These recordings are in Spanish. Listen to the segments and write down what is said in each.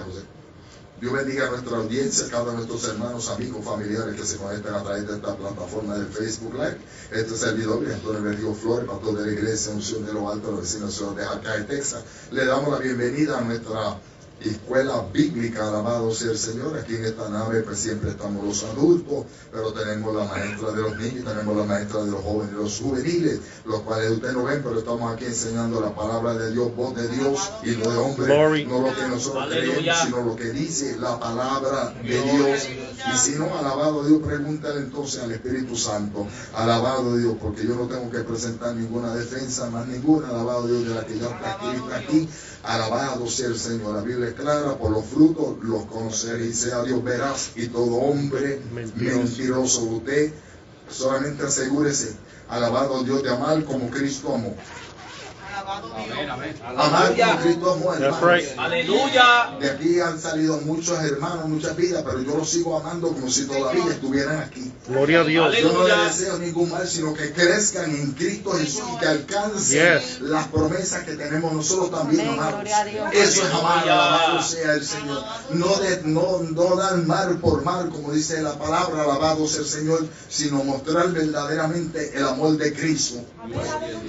José. Dios bendiga a nuestra audiencia, a cada uno de nuestros hermanos, amigos, familiares que se conectan a través de esta plataforma del Facebook Live. Este servidor, Antonio Berrío Flores, pastor de la Iglesia Unción de los Altos, los vecinos de Arcade, Texas. Le damos la bienvenida a nuestra escuela bíblica, alabado sea el Señor. Aquí en esta nave pues siempre estamos los adultos, pero tenemos la maestra de los niños, tenemos la maestra de los jóvenes y los juveniles, los cuales ustedes no ven, pero estamos aquí enseñando la palabra de Dios, voz de Dios y no de hombre. Glory. No lo que nosotros creemos, sino lo que dice la palabra de Dios. Y si no, alabado Dios, pregúntale entonces al Espíritu Santo. Alabado Dios, porque yo no tengo que presentar ninguna defensa, más ninguna, alabado Dios, de la que ya está escrita aquí. Alabado sea el Señor. La Biblia es clara, por los frutos los conoceréis. Sea Dios veraz y todo hombre mentiroso. Usted solamente asegúrese, alabado Dios, de amar como Cristo amó. Amén, amén. Amar como Cristo amó, hermanos. right. Aleluya. De aquí han salido muchos hermanos, muchas vidas, pero yo los sigo amando como si todavía estuvieran aquí. Gloria a Dios. Yo no les deseo ningún mal, sino que crezcan en Cristo Jesús y que alcancen Yes. las promesas que tenemos nosotros también, Amén, amados. gloria a Dios. Eso es amar, alabado sea el Señor. No dar mal por mal, como dice la palabra, alabado sea el Señor, sino mostrar verdaderamente el amor de Cristo.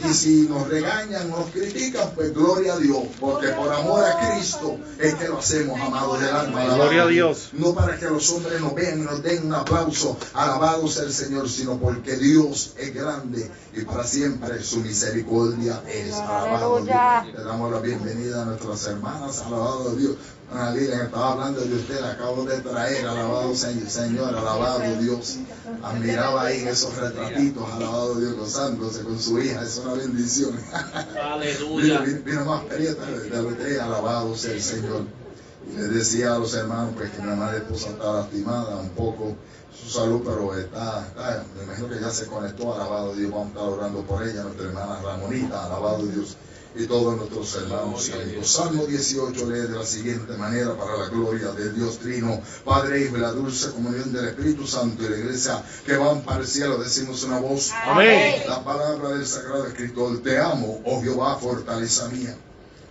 Y si nos regañan, nos critican, pues gloria a Dios, porque por amor a Cristo es que lo hacemos, amados del alma. Gloria a Dios. No para que los hombres nos vean y nos den un aplauso, alabado sea el Señor, sino porque Dios es grande y para siempre su misericordia es. Alabado Dios. Le damos la bienvenida a nuestras hermanas, alabado Dios. Ana Lilian estaba hablando de usted, la acabo de traer, alabado Señor, alabado Dios. Admiraba ahí en esos retratitos, alabado Dios, gozándose con su hija, es una bendición. Aleluya. Vino más prieta de usted, alabado sea el Señor. Y le decía a los hermanos pues que mi mamá de esposa está lastimada un poco su salud, pero está, me imagino que ya se conectó, alabado Dios, vamos a estar orando por ella, nuestra hermana Ramonita, alabado Dios, y todos nuestros hermanos y amigos. Salmo 18 lee de la siguiente manera, para la gloria de Dios Trino, Padre, Hijo y la dulce comunión del Espíritu Santo y la iglesia que van para el cielo, decimos una voz. Amén. La palabra del Sagrado Escritor, te amo, oh Jehová, fortaleza mía.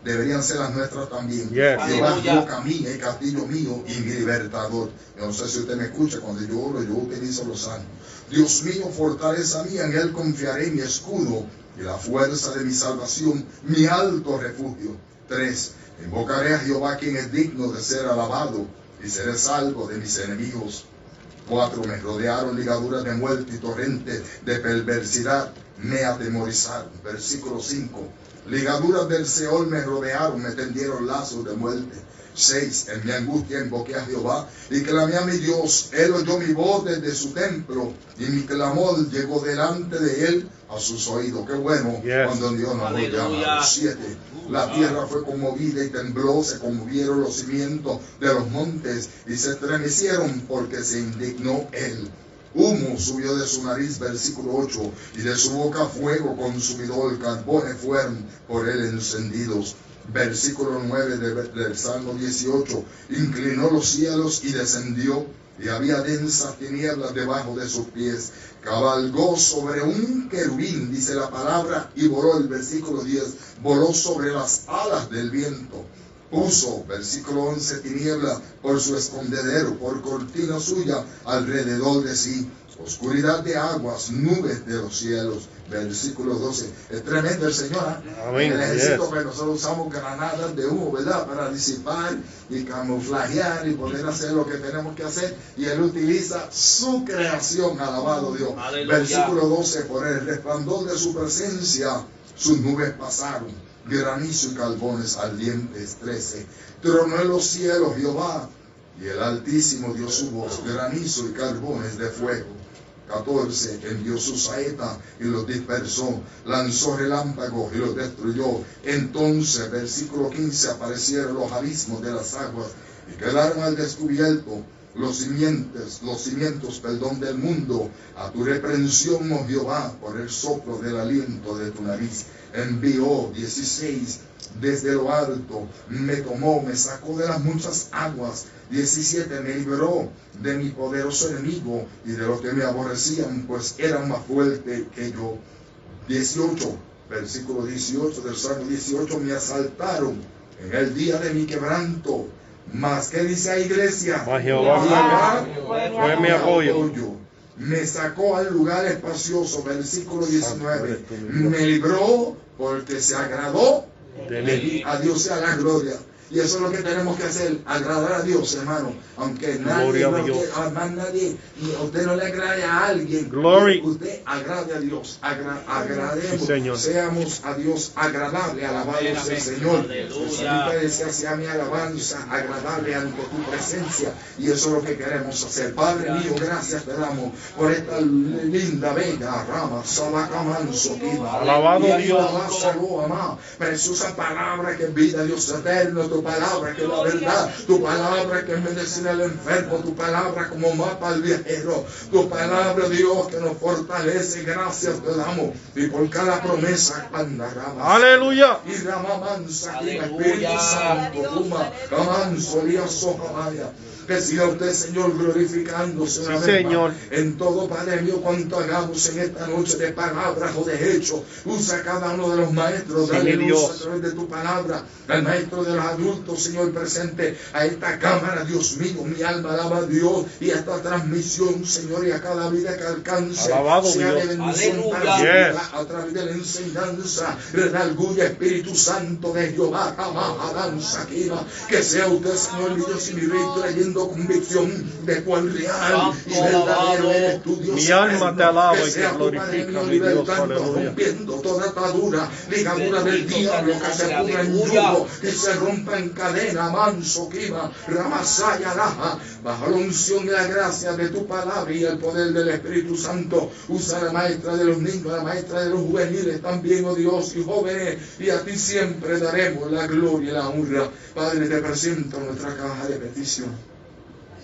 Deberían ser las nuestras también. Yes. Jehová es roca mía, el castillo mío y mi libertador. Yo no sé si usted me escucha cuando yo oro, yo utilizo los salmos. Dios mío, fortaleza mía, en él confiaré, mi escudo y la fuerza de mi salvación, mi alto refugio. 3. Invocaré a Jehová, quien es digno de ser alabado, y seré salvo de mis enemigos. 4. Me rodearon ligaduras de muerte y torrentes de perversidad me atemorizaron. Versículo 5. Ligaduras del Seol me rodearon, me tendieron lazos de muerte. 6. En mi angustia invoqué a Jehová y clamé a mi Dios. Él oyó mi voz desde su templo y mi clamor llegó delante de él a sus oídos. Qué bueno cuando Dios nos llama. 7. La tierra fue conmovida y tembló, se conmovieron los cimientos de los montes y se estremecieron porque se indignó él. Humo subió de su nariz, versículo 8, y de su boca fuego consumidor, carbones fueron por él encendidos. Versículo 9 del Salmo 18, inclinó los cielos y descendió, y había densas tinieblas debajo de sus pies. Cabalgó sobre un querubín, dice la palabra, y voló, el versículo 10, voló sobre las alas del viento. Puso, versículo 11, tiniebla por su escondedero, por cortina suya alrededor de sí. Oscuridad de aguas, nubes de los cielos. Versículo 12. Es tremendo el Señor. Amén. El ejército que nosotros usamos granadas de humo, ¿verdad? Para disipar y camuflajear y poder hacer lo que tenemos que hacer. Y Él utiliza su creación, alabado Dios. Aleluya. Versículo 12. Por el resplandor de su presencia, sus nubes pasaron. Granizo y carbones ardientes. 13. Tronó en los cielos Jehová, y el Altísimo dio su voz, granizo y carbones de fuego. 14. Envió su saeta y los dispersó, lanzó relámpagos y los destruyó. Entonces, versículo 15, aparecieron los abismos de las aguas y quedaron al descubierto los cimientos del mundo. A tu reprensión, oh Jehová, por el soplo del aliento de tu nariz. Envió, 16, desde lo alto, me tomó, me sacó de las muchas aguas. 17, me libró de mi poderoso enemigo y de los que me aborrecían, pues eran más fuertes que yo. 18, versículo 18 del Salmo 18, me asaltaron en el día de mi quebranto, Más que dice a iglesia, Mas Jehová fue mi apoyo. Me sacó al lugar espacioso, versículo 19. Me libró porque se agradó De de mí. mí. A Dios sea la gloria. Y eso es lo que tenemos que hacer, agradar a Dios, hermano. Aunque nadie, Gloria a Dios. más nadie, usted no le agrade a alguien. Glory. Usted agrade a Dios, agrademos, Sí, Señor. seamos a Dios agradable, alabado Amén, sea el amén. Señor. Aleluya. Ahorita decía, sea mi alabanza agradable ante tu presencia. Y eso es lo que queremos hacer. Padre mío, gracias te damos por esta linda, bella rama, sabacamanso, Alabado Dios. Preciosa palabra que es vida, Dios eterno. Tu palabra que es la verdad, tu palabra que es medicina al enfermo, tu palabra como mapa al viajero, tu palabra, Dios, que nos fortalece. Gracias te damos. Y por cada promesa, andarrama. Aleluya. Y ramamansa, y Aleluya. Espíritu Santo, Ruma, Camanso, Liaso, Jamaya. Que siga usted, Señor, glorificándose una vez Señor. más en todo, Padre mío, cuanto hagamos en esta noche de palabras o de hechos. Usa cada uno de los maestros, Sí, dale mi luz Dios. a través de tu palabra, al maestro de los adultos, Señor, presente a esta cámara, Dios mío, mi alma alaba a Dios, y a esta transmisión, Señor, y a cada vida que alcance, Alabado sea Dios. de bendición Aleluya. para su Yes. vida, a través de la enseñanza, redarguya, Espíritu Santo de Jehová, alabanza, que sea usted, Señor, mi Dios y mi rey, trayendo convicción de cuán real y verdadero eres tu Dios. Mi alma te alaba Que y te sea tu glorifica, Padre mío, mi Dios, libertando, aleluya. rompiendo toda atadura, ligadura del diablo, que se ponga en yugo, que se rompa en cadena, manso, kiva, ramasaya, laja, bajo la unción de la gracia de tu palabra y el poder del Espíritu Santo. Usa a la maestra de los niños, a la maestra de los juveniles también, oh Dios, y jóvenes, y a ti siempre daremos la gloria y la honra. Padre, te presento nuestra caja de petición.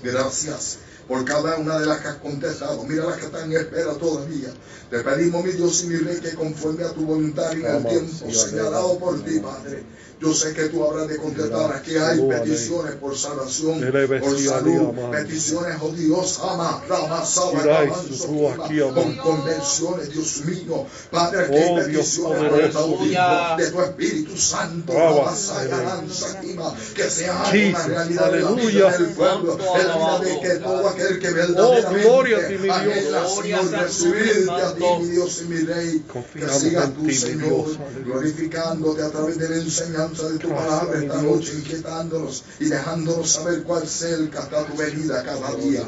Gracias por cada una de las que has contestado. Mira las que están en espera todavía. Te pedimos, mi Dios y mi Rey, que conforme a tu voluntad y en el tiempo señalado por ti, Padre, yo sé que tú habrás de contestar. Aquí hay peticiones por salvación, por salud, peticiones, oh Dios, ama, rama, saba, con conversiones, Dios mío. Padre, aquí hay peticiones por el bautismo de tu Espíritu Santo, que sea una realidad de la vida del pueblo, de la vida de que todo aquel que verdaderamente anhela, Señor, recibirte a ti, mi Dios y mi Rey, que sigas tú, Señor, glorificándote a través de la enseñanza de tu palabra esta noche, inquietándonos y dejándonos saber cuál cerca está tu venida cada día.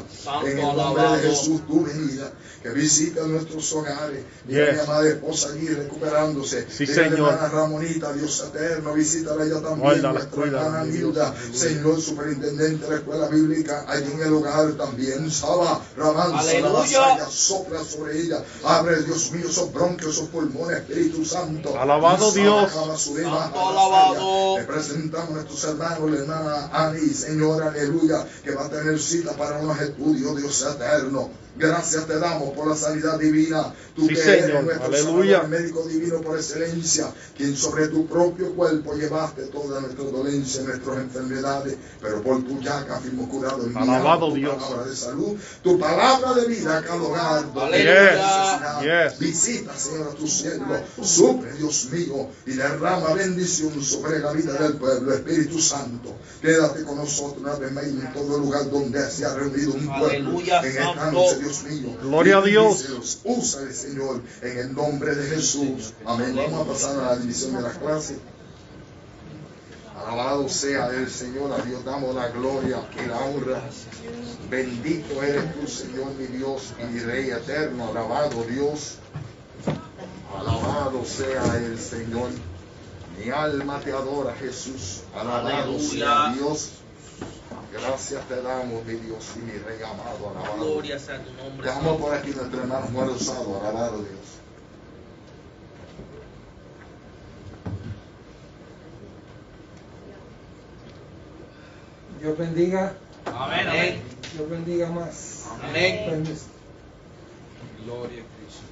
En el nombre de Jesús, tu venida, que visita nuestros hogares. Mira mi amada esposa allí recuperándose. Sí, Mira mi Señor. hermana Ramonita, Dios eterno, visítala ella también. Guárdala, Nuestra cuídala, hermana mi Dios. Hilda, Señor, superintendente de la escuela bíblica, allí en el hogar también. Saba, Ramanza, Aleluya. Lavasaya, sopla sobre ella. Abre, Dios mío, esos bronquios, esos pulmones, Espíritu Santo. Alabado Dios. Santo alabado. Le presentamos a nuestros hermanos, la hermana Ani, Señor, aleluya, que va a tener cita para unos estudios, Dios eterno. Gracias te damos por la sanidad divina. Tú Sí, que Señor. eres nuestro Aleluya. Salvador, médico divino por excelencia, quien sobre tu propio cuerpo llevaste toda nuestra dolencia, nuestras enfermedades, pero por tu llaga fuimos curados. Alabado tu Dios. palabra de salud, tu palabra de vida a cada hogar. donde Aleluya. hay necesidad. Yes. Visita, Señor, a tu siervo, suple, Dios mío, y derrama bendición sobre la vida del pueblo. Espíritu Santo, quédate con nosotros una vez más en todo lugar donde se ha reunido un pueblo. Aleluya, En esta Santo. noche, Dios mío. Gloria a Dios. Bendícelos, úsale, Señor, en el nombre de Jesús. Amén. Vamos a pasar a la división de las clases. Alabado sea el Señor, a Dios damos la gloria y la honra. Bendito eres tú, Señor, mi Dios y mi Rey eterno. Alabado Dios. Alabado sea el Señor. Mi alma te adora, Jesús. Alabado sea Dios. Gracias te damos, mi Dios y mi Rey amado. Alabado. Gloria sea tu nombre. Dejamos por aquí nuestro hermano Juan Rosado. Alabado Dios. Dios bendiga, Amén, amén. Dios bendiga más. Amén. Permiso. Gloria a Cristo.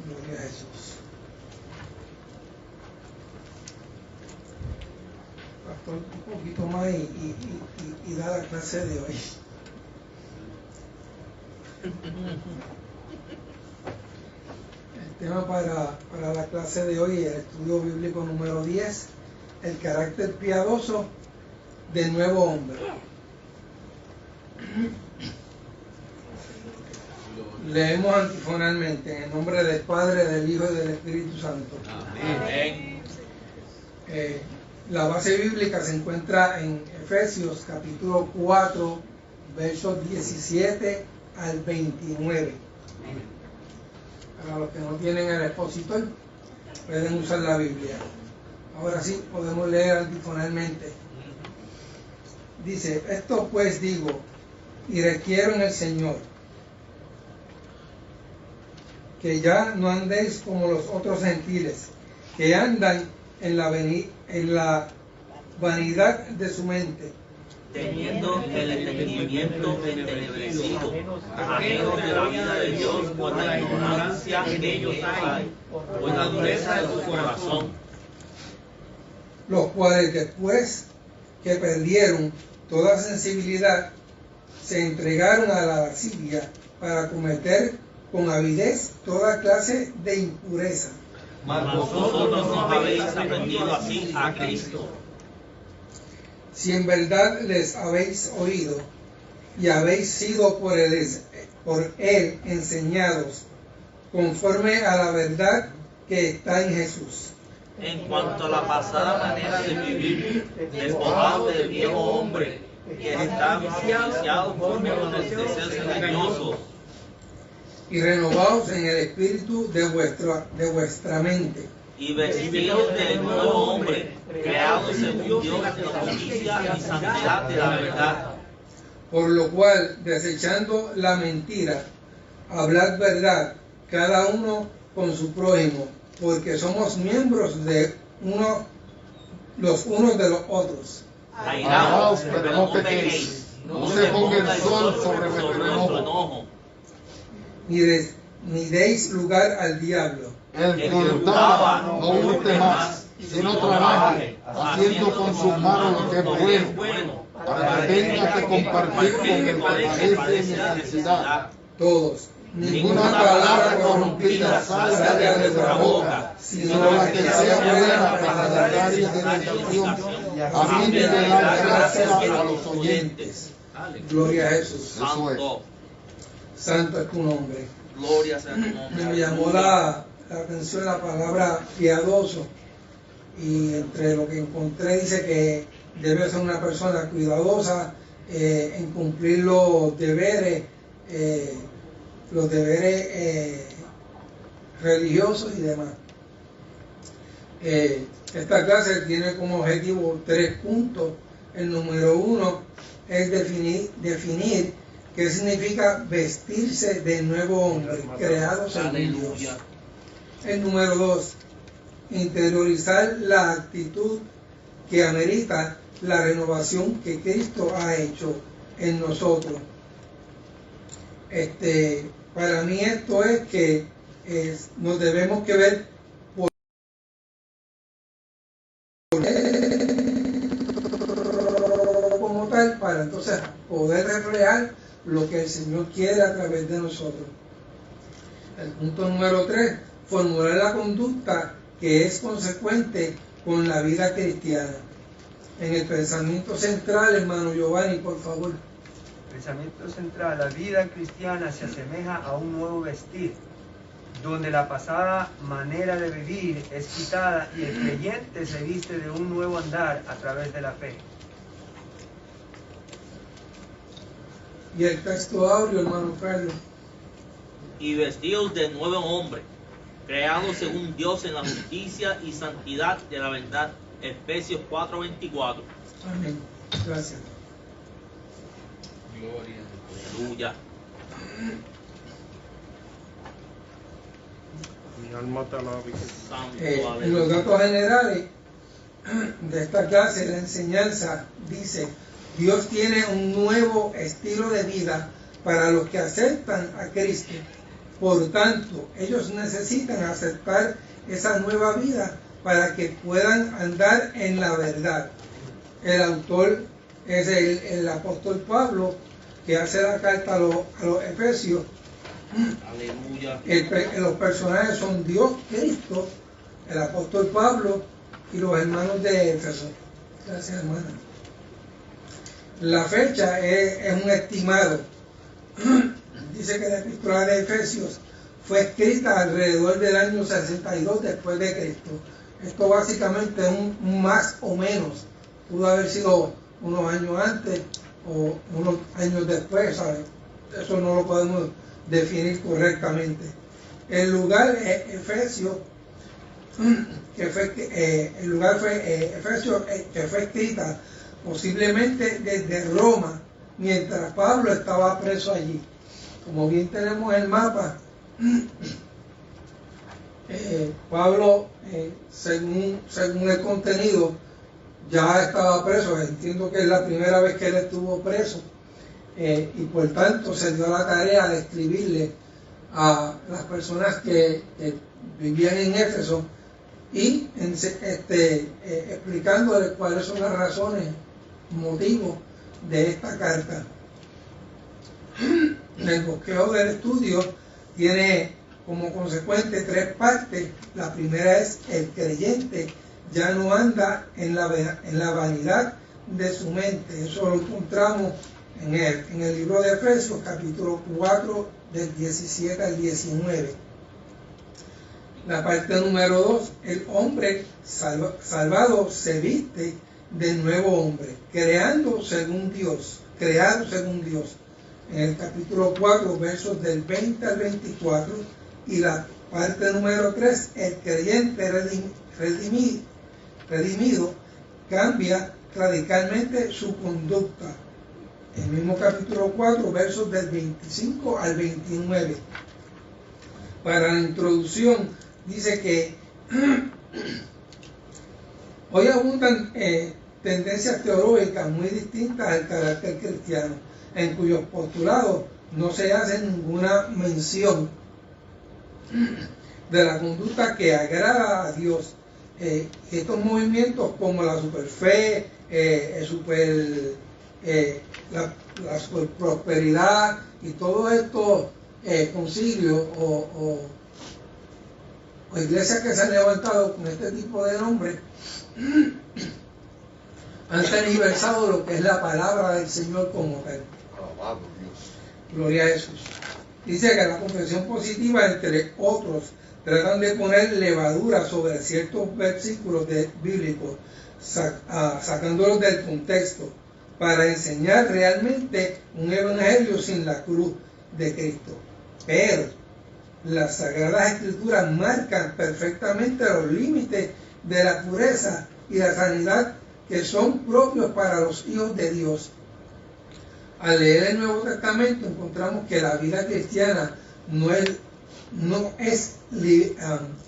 Gloria a Jesús. Pastor, un poquito más y da la clase de hoy. tema para la clase de hoy, el estudio bíblico número 10, el carácter piadoso del nuevo hombre. Leemos antifonalmente en el nombre del Padre, del Hijo y del Espíritu Santo. Amén. La base bíblica se encuentra en Efesios capítulo 4, versos 17 al 29. Para los que no tienen el expositor, pueden usar la Biblia. Ahora sí, podemos leer antifonalmente. Dice: esto pues digo y requiero en el Señor, que ya no andéis como los otros gentiles, que andan en la vanidad de su mente, teniendo el entendimiento entenebrecido, ajenos de la vida de Dios por la ignorancia que ellos hay, por la dureza de su corazón, los cuales después que perdieron toda sensibilidad, se entregaron a la lascivia para cometer con avidez toda clase de impureza. mas vosotros no habéis aprendido así a Cristo. Si en verdad les habéis oído y habéis sido por él enseñados conforme a la verdad que está en Jesús. En cuanto a la pasada manera de vivir, despojado del viejo hombre, que está viciado conforme a los deseos engañosos, Y renovaos en el espíritu de vuestra mente, y vestidos del nuevo hombre, creado según Dios en la justicia y santidad de la verdad. por lo cual, desechando la mentira, hablad verdad, cada uno con su prójimo, porque somos miembros de los unos de los otros. Airaos, pero no pequéis, no se ponga el sol sobre vuestro enojo. Ni deis lugar al diablo. El que hurtaba no hurte más, sino trabaje, haciendo con sus manos lo que es bueno, para que tenga que compartir con el que padece necesidad. Todos. Ninguna palabra corrompida salga de nuestra boca, sino la que sea buena para dar gracia de bendición, a fin de dar gracias a los oyentes. Gloria a Jesús. Santo, Santo es tu nombre. gloria sea tu nombre. Me llamó la atención la palabra piadoso, y entre lo que encontré dice que debe ser una persona cuidadosa en cumplir los deberes religiosos y demás. Esta clase tiene como objetivo 3 puntos. El número 1 es definir qué significa vestirse de nuevo hombre, creado según Dios. El número 2, interiorizar la actitud que amerita la renovación que Cristo ha hecho en nosotros. Para mí esto es que nos debemos que ver por como tal, para entonces poder reflejar lo que el Señor quiere a través de nosotros. El punto número 3, formular la conducta que es consecuente con la vida cristiana. En el pensamiento central, hermano Giovanni, por favor. Pensamiento central: la vida cristiana se asemeja a un nuevo vestir, donde la pasada manera de vivir es quitada y el creyente se viste de un nuevo andar a través de la fe. Y el texto áureo, hermano Pedro. Y vestidos de nuevo hombre, creado según Dios en la justicia y santidad de la verdad. Efesios 4:24. Amén. Gracias. Gloria. Aleluya. Mi alma te alaba. Santo, En los aleluya. datos generales de esta clase, la enseñanza dice: Dios tiene un nuevo estilo de vida para los que aceptan a Cristo. Por tanto, ellos necesitan aceptar esa nueva vida para que puedan andar en la verdad. El autor es el apóstol Pablo, que hace la carta a los Efesios, Aleluya. Los personajes son Dios, Cristo, el apóstol Pablo y los hermanos de Éfeso. Gracias, hermana. La fecha es un estimado. Dice que la epístola de Efesios fue escrita alrededor del año 62 después de Cristo. Esto básicamente es un más o menos. Pudo haber sido unos años antes o unos años después, ¿sabes? Eso no lo podemos definir correctamente. El lugar es Efesios, el lugar fue Efesios, que fue escrita posiblemente desde Roma, mientras Pablo estaba preso allí. Como bien tenemos el mapa, Pablo, según el contenido, ya estaba preso. Entiendo que es la primera vez que él estuvo preso, y por tanto se dio la tarea de escribirle a las personas que vivían en Éfeso y explicándoles cuáles son las razones, motivos de esta carta. El bosqueo del estudio tiene como consecuente 3 partes. La primera es: el creyente ya no anda en la vanidad de su mente. Eso lo encontramos en el libro de Efesios, capítulo 4, del 17 al 19. La parte número 2: el hombre salvado se viste de nuevo hombre, creado según Dios. En el capítulo 4, versos del 20 al 24. Y la parte número 3: el creyente redimido cambia radicalmente su conducta. El mismo capítulo 4, versos del 25 al 29. Para la introducción, dice que hoy abundan tendencias teológicas muy distintas al carácter cristiano, en cuyos postulados no se hace ninguna mención de la conducta que agrada a Dios. Estos movimientos como la superfe, la prosperidad y todos estos concilios o iglesias que se han levantado con este tipo de nombre han tergiversado lo que es la palabra del Señor como tal. Alabado Dios. Gloria a Jesús. Dice que la confesión positiva, entre otros, tratan de poner levadura sobre ciertos versículos bíblicos, sacándolos del contexto, para enseñar realmente un evangelio sin la cruz de Cristo. Pero las Sagradas Escrituras marcan perfectamente los límites de la pureza y la sanidad que son propios para los hijos de Dios. Al leer el Nuevo Testamento encontramos que la vida cristiana no es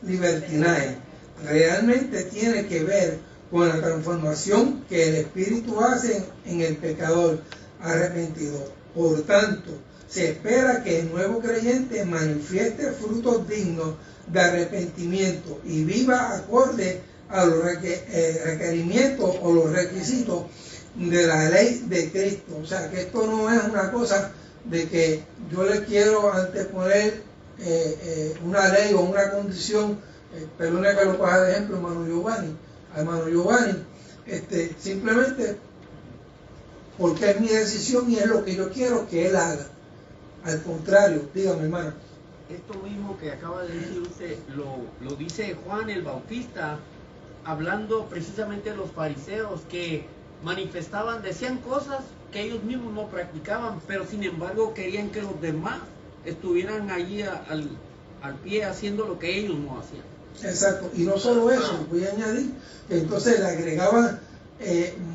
libertinaje. Realmente tiene que ver con la transformación que el Espíritu hace en el pecador arrepentido. Por tanto, se espera que el nuevo creyente manifieste frutos dignos de arrepentimiento y viva acorde a los requerimientos o los requisitos de la ley de Cristo. O sea, que esto no es una cosa de que yo le quiero anteponer una ley o una condición. Perdone que lo coja de ejemplo, hermano Giovanni, simplemente porque es mi decisión y es lo que yo quiero que él haga. Al contrario, dígame, hermano. Esto mismo que acaba de decir usted, lo dice Juan el Bautista, hablando precisamente de los fariseos que decían cosas que ellos mismos no practicaban, pero sin embargo querían que los demás estuvieran allí al pie haciendo lo que ellos no hacían. Exacto, y no solo eso, voy a añadir que entonces le agregaban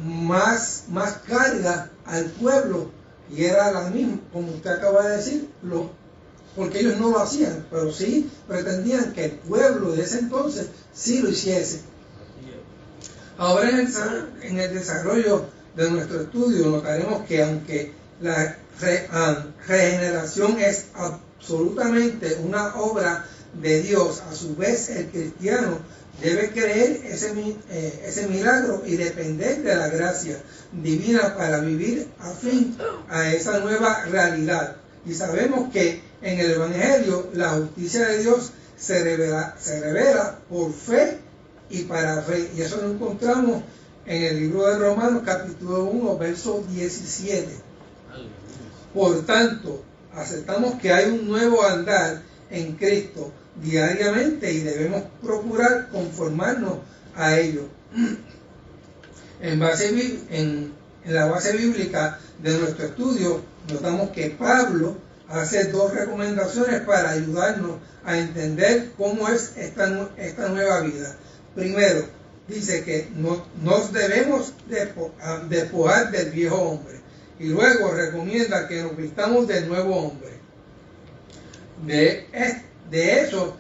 más carga al pueblo, y era la misma, como usted acaba de decir, porque ellos no lo hacían, pero sí pretendían que el pueblo de ese entonces sí lo hiciese. Ahora en el desarrollo de nuestro estudio notaremos que aunque la regeneración es absolutamente una obra de Dios, a su vez el cristiano debe creer ese milagro y depender de la gracia divina para vivir afín a esa nueva realidad. Y sabemos que En el Evangelio, la justicia de Dios se revela por fe y para fe. Y eso lo encontramos en el libro de Romanos, capítulo 1, verso 17. Por tanto, aceptamos que hay un nuevo andar en Cristo diariamente y debemos procurar conformarnos a ello. En la base bíblica de nuestro estudio, notamos que Pablo hace dos recomendaciones para ayudarnos a entender cómo es esta nueva vida. Primero, dice que nos debemos despojar del viejo hombre. Y luego recomienda que nos vistamos del nuevo hombre. De eso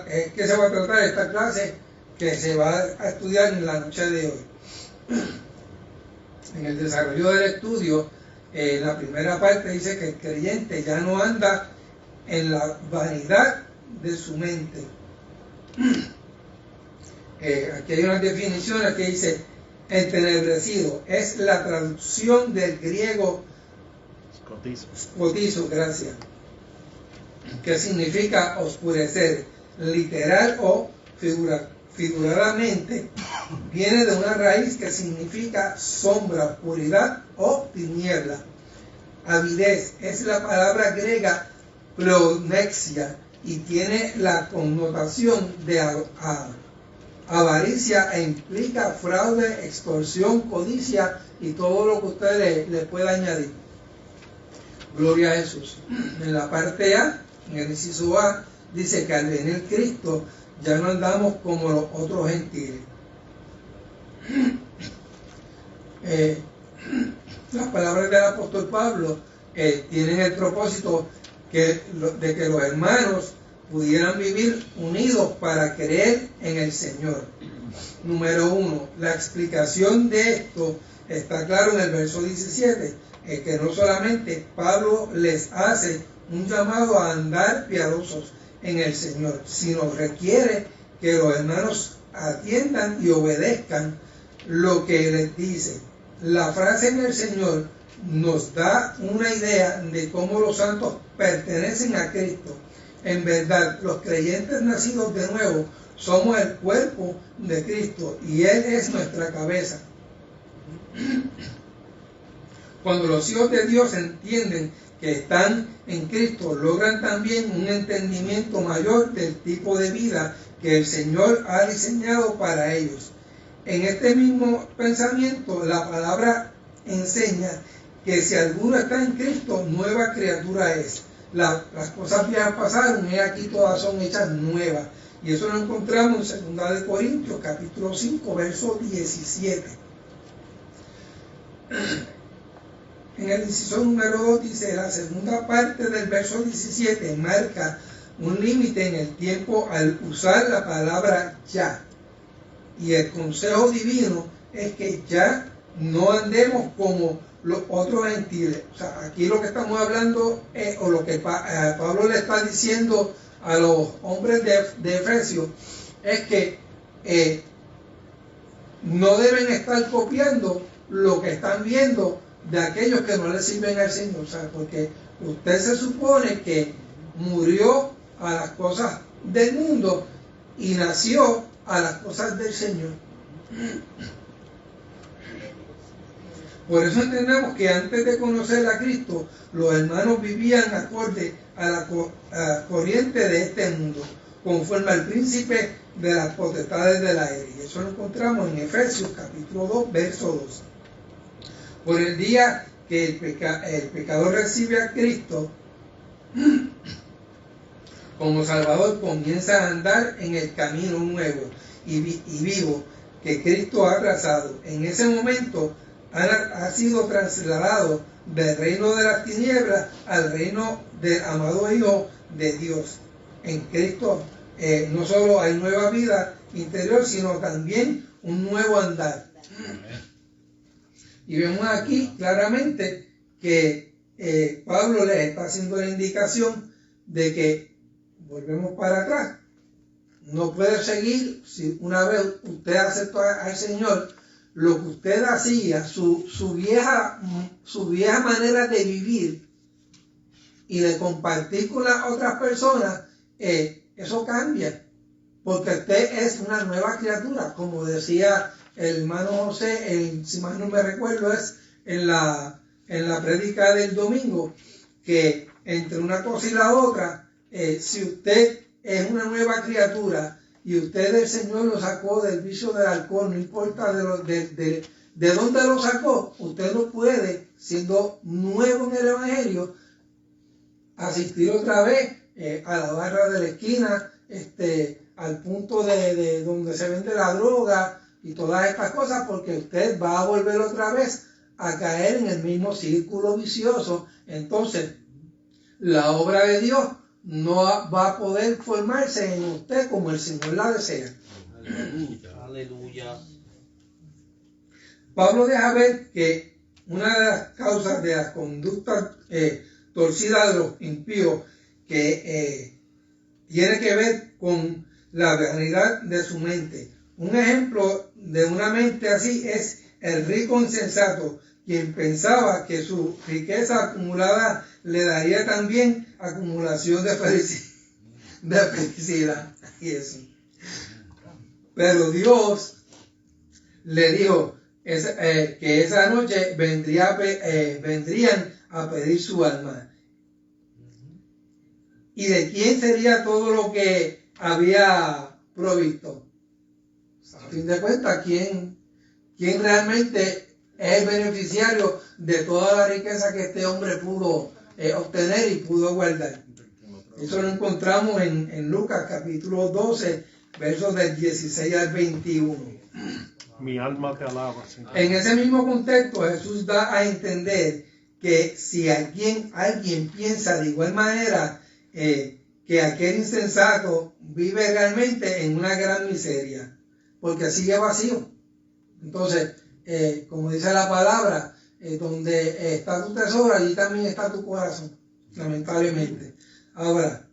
es que se va a tratar esta clase que se va a estudiar en la noche de hoy. En el desarrollo del estudio, la primera parte dice que el creyente ya no anda en la vanidad de su mente. Aquí hay unas definiciones que dice: entenebrecido es la traducción del griego scotizo, gracias, que significa oscurecer, literal o figuradamente. Viene de una raíz que significa sombra, oscuridad o tiniebla. Avidez es la palabra griega pleonexia y tiene la connotación de avaricia e implica fraude, extorsión, codicia y todo lo que usted le pueda añadir. Gloria a Jesús. En la parte A, en el inciso A, dice que al venir Cristo ya no andamos como los otros gentiles. Las palabras del apóstol Pablo tienen el propósito de que los hermanos pudieran vivir unidos para creer en el Señor. Número 1, la explicación de esto está claro en el verso 17, que no solamente Pablo les hace un llamado a andar piadosos en el Señor, sino requiere que los hermanos atiendan y obedezcan lo que les dice. La frase en el Señor nos da una idea de cómo los santos pertenecen a Cristo. En verdad, los creyentes nacidos de nuevo somos el cuerpo de Cristo y Él es nuestra cabeza. Cuando los hijos de Dios entienden que están en Cristo, logran también un entendimiento mayor del tipo de vida que el Señor ha diseñado para ellos. En este mismo pensamiento, la palabra enseña que si alguno está en Cristo, nueva criatura es. Las cosas viejas pasaron y aquí todas son hechas nuevas. Y eso lo encontramos en 2 Corintios, capítulo 5, verso 17. En el inciso número 2 dice: la segunda parte del verso 17 marca un límite en el tiempo al usar la palabra ya. Y el consejo divino es que ya no andemos como los otros gentiles. O sea, aquí lo que estamos hablando o lo que Pablo le está diciendo a los hombres de Efesios es que no deben estar copiando lo que están viendo de aquellos que no le sirven al Señor. O sea, porque usted se supone que murió a las cosas del mundo y nació a las cosas del Señor. Por eso entendemos que antes de conocer a Cristo, los hermanos vivían acorde a la corriente de este mundo, conforme al príncipe de las potestades del aire. Y eso lo encontramos en Efesios capítulo 2, verso 12. Por el día que el pecador recibe a Cristo como Salvador, comienza a andar en el camino nuevo y vivo que Cristo ha trazado. En ese momento ha sido trasladado del reino de las tinieblas al reino del amado Hijo de Dios. En Cristo no solo hay nueva vida interior, sino también un nuevo andar. Y vemos aquí claramente que Pablo les está haciendo la indicación de que, volvemos para atrás, no puede seguir, si una vez usted aceptó al Señor, lo que usted hacía, su vieja manera de vivir, y de compartir con las otras personas, eso cambia. Porque usted es una nueva criatura, como decía el hermano José, si mal no me recuerdo, es en la prédica del domingo, que entre una cosa y la otra, si usted es una nueva criatura y usted el Señor lo sacó del vicio del alcohol, no importa de dónde lo sacó, usted no puede, siendo nuevo en el Evangelio, asistir otra vez a la barra de la esquina, al punto de donde se vende la droga y todas estas cosas, porque usted va a volver otra vez a caer en el mismo círculo vicioso. Entonces, la obra de Dios no va a poder formarse en usted como el Señor la desea. Aleluya. Aleluya. Pablo deja ver que una de las causas de las conductas torcidas de los impíos que tiene que ver con la vanidad de su mente. Un ejemplo de una mente así es el rico insensato, quien pensaba que su riqueza acumulada le daría también acumulación de felicidad. Y eso. Pero Dios le dijo que esa noche vendrían a pedir su alma. ¿Y de quién sería todo lo que había provisto? A fin de cuentas, ¿quién realmente es el beneficiario de toda la riqueza que este hombre pudo obtener y pudo guardar? Eso lo encontramos en Lucas capítulo 12, versos del 16 al 21. Mi alma te alaba, Señor. En ese mismo contexto, Jesús da a entender que si alguien piensa de igual manera, que aquel insensato vive realmente en una gran miseria, porque sigue vacío. Entonces, como dice la palabra, donde está tu tesoro, allí también está tu corazón, lamentablemente. Ahora,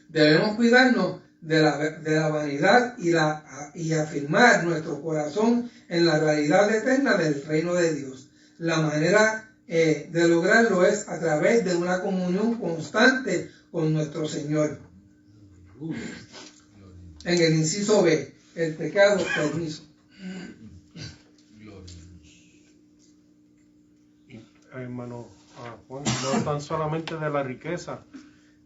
debemos cuidarnos de la vanidad y afirmar nuestro corazón en la realidad eterna del reino de Dios. La manera de lograrlo es a través de una comunión constante con nuestro Señor. En el inciso B, el pecado permiso. Hermano Juan, no tan solamente de la riqueza,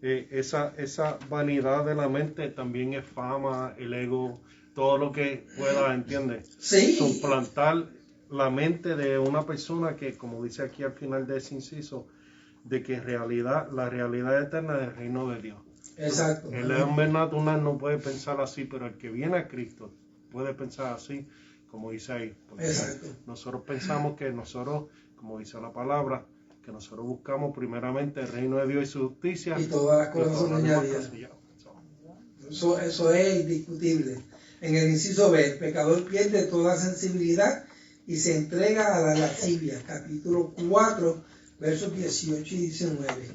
esa vanidad de la mente también es fama, el ego, todo lo que pueda, ¿entiendes? Sí. Suplantar la mente de una persona que, como dice aquí al final de ese inciso, de que la realidad eterna del reino de Dios. Exacto. El hombre natural no puede pensar así, pero el que viene a Cristo puede pensar así, como dice ahí. Exacto. Nosotros pensamos que nosotros, como dice la palabra, que nosotros buscamos primeramente el reino de Dios y su justicia. Y todas las cosas son añadidas. Eso es indiscutible. En el inciso B, el pecador pierde toda sensibilidad y se entrega a la lascivia. Capítulo 4, versos 18 y 19.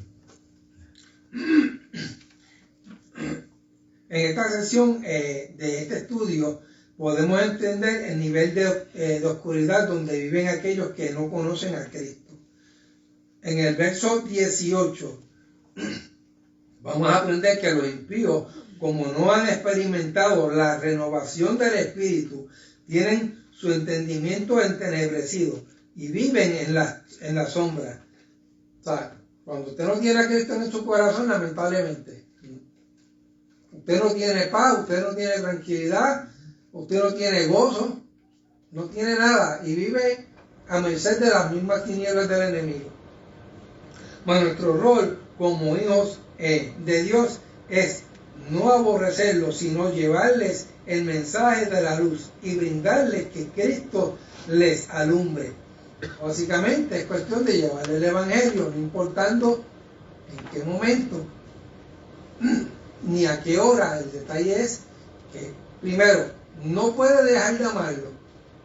En esta sesión de este estudio podemos entender el nivel de oscuridad donde viven aquellos que no conocen a Cristo. En el verso 18 vamos a aprender que los impíos, como no han experimentado la renovación del Espíritu, tienen su entendimiento entenebrecido y viven en la sombra. O sea, cuando usted no tiene a Cristo en su corazón, lamentablemente, usted no tiene paz, usted no tiene tranquilidad, usted no tiene gozo, no tiene nada y vive a merced de las mismas tinieblas del enemigo. Mas nuestro rol como hijos de Dios es no aborrecerlos, sino llevarles el mensaje de la luz y brindarles que Cristo les alumbre. Básicamente es cuestión de llevarle el Evangelio, no importando en qué momento ni a qué hora. El detalle es que, primero, no puede dejar de amarlo,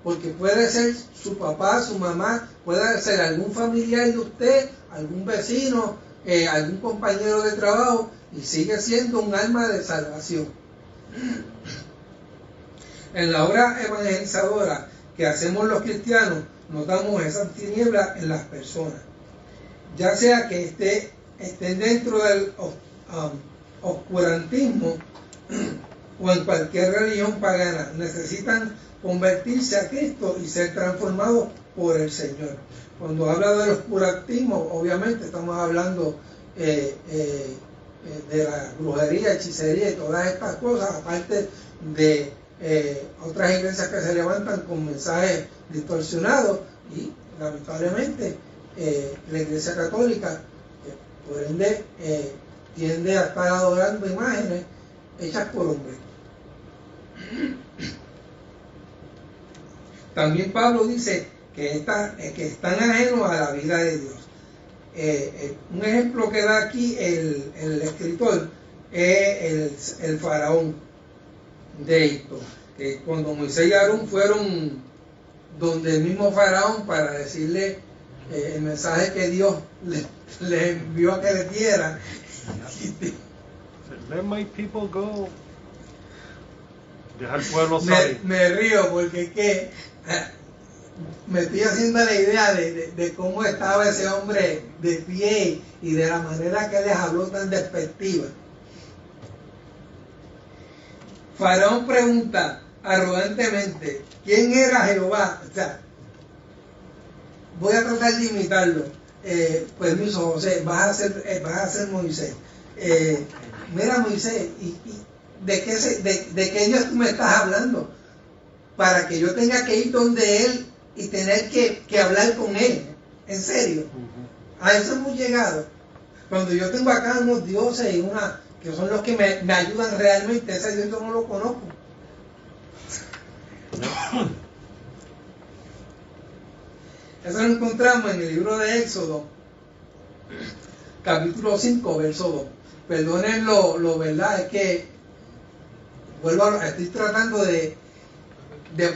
porque puede ser su papá, su mamá, puede ser algún familiar de usted, algún vecino, algún compañero de trabajo, y sigue siendo un alma de salvación. En la obra evangelizadora que hacemos los cristianos, notamos esas tinieblas en las personas, ya sea que esté estén dentro del oscurantismo o en cualquier religión pagana, necesitan convertirse a Cristo y ser transformados por el Señor. Cuando habla del oscurantismo, obviamente estamos hablando de la brujería, hechicería y todas estas cosas, aparte de otras iglesias que se levantan con mensajes distorsionados y lamentablemente la iglesia católica, por ende, tiende a estar adorando imágenes hechas por hombres. También Pablo dice que están ajenos a la vida de Dios. Un ejemplo que da aquí el escritor es el faraón de Egipto, que cuando Moisés y Aarón fueron donde el mismo faraón para decirle el mensaje que Dios le envió a que le diera. Let my people go. Deja al pueblo salir. Me río porque es que me estoy haciendo la idea de cómo estaba ese hombre de pie y de la manera que les habló tan despectiva. Faraón pregunta arrogantemente, ¿quién era Jehová? O sea, voy a tratar de imitarlo. Permiso, José, vas a ser Moisés. Mira, Moisés, ¿de qué Dios tú me estás hablando? Para que yo tenga que ir donde Él y tener que hablar con Él. En serio. A eso hemos llegado. Cuando yo tengo acá unos dioses y que son los que me ayudan realmente, ese Dios yo no lo conozco. Eso lo encontramos en el libro de Éxodo, capítulo 5, verso 2. Perdonen lo verdad, es que estoy tratando de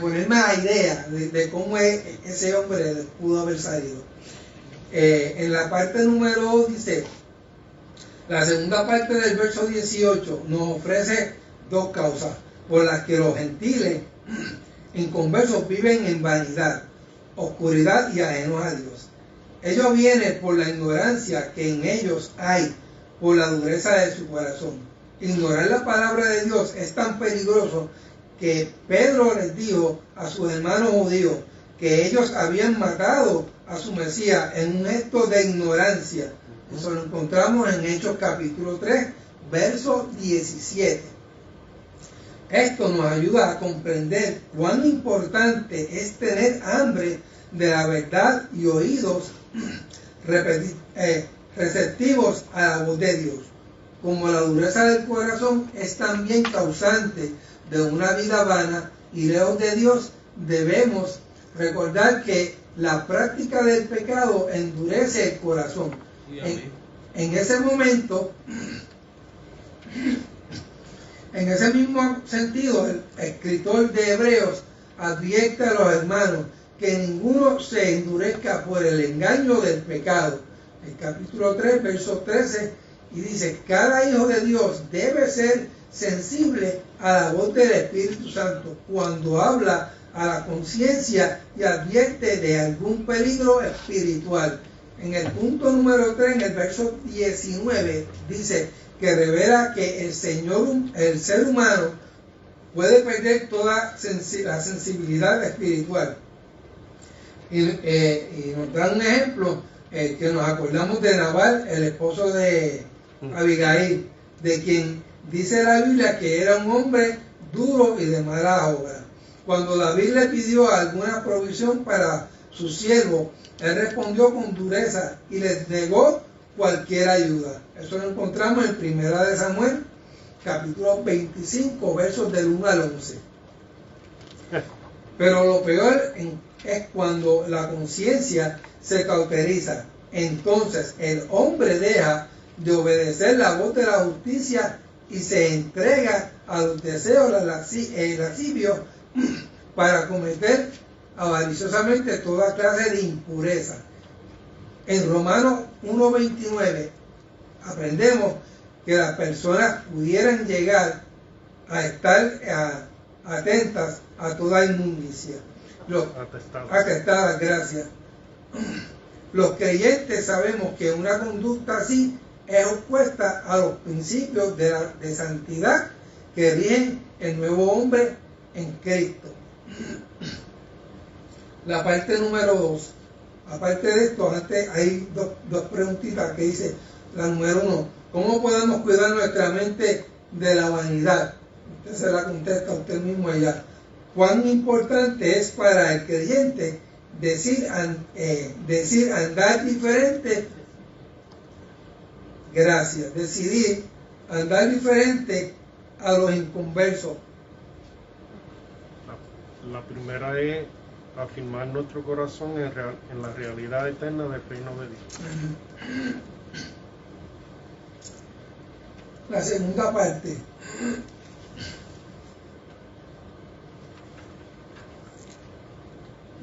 ponerme a la idea de cómo ese hombre pudo haber salido. En la parte número 2 dice, la segunda parte del verso 18 nos ofrece dos causas por las que los gentiles inconversos viven en vanidad, oscuridad y ajenos a Dios. Ello viene por la ignorancia que en ellos hay, por la dureza de su corazón. Ignorar la palabra de Dios es tan peligroso que Pedro les dijo a sus hermanos judíos que ellos habían matado a su Mesías en un gesto de ignorancia. Eso lo encontramos en Hechos capítulo 3, verso 17. Esto nos ayuda a comprender cuán importante es tener hambre de la verdad y oídos receptivos a la voz de Dios. Como la dureza del corazón es también causante de una vida vana y lejos de Dios, debemos recordar que la práctica del pecado endurece el corazón. En ese momento, en ese mismo sentido, el escritor de Hebreos advierte a los hermanos que ninguno se endurezca por el engaño del pecado. El capítulo 3, verso 13, y dice, cada hijo de Dios debe ser sensible a la voz del Espíritu Santo cuando habla a la conciencia y advierte de algún peligro espiritual. En el punto número 3, en el verso 19, dice que revela que el ser humano puede perder toda la sensibilidad espiritual. Y nos da un ejemplo que nos acordamos de Nabal, el esposo de Abigail, de quien dice la Biblia que era un hombre duro y de mala obra. Cuando David le pidió alguna provisión para su siervo, él respondió con dureza y les negó cualquier ayuda. Eso lo encontramos en 1 Samuel, capítulo 25, versos del 1 al 11. Pero lo peor es cuando la conciencia se cauteriza. Entonces el hombre deja de obedecer la voz de la justicia y se entrega a los deseos lascivios para cometer avariciosamente toda clase de impureza. En Romanos 1:29 aprendemos que las personas pudieran llegar a estar atentas a toda inmundicia. Atestadas, gracias. Los creyentes sabemos que una conducta así es opuesta a los principios de santidad que rigen el nuevo hombre en Cristo. La parte número 2. Aparte de esto, antes hay dos preguntitas que dice, la número 1, ¿cómo podemos cuidar nuestra mente de la vanidad? Usted se la contesta usted mismo allá. ¿Cuán importante es para el creyente decir andar diferente? Gracias. Decidir andar diferente a los inconversos. La primera es afirmar nuestro corazón en la realidad eterna del reino de Dios. La segunda parte.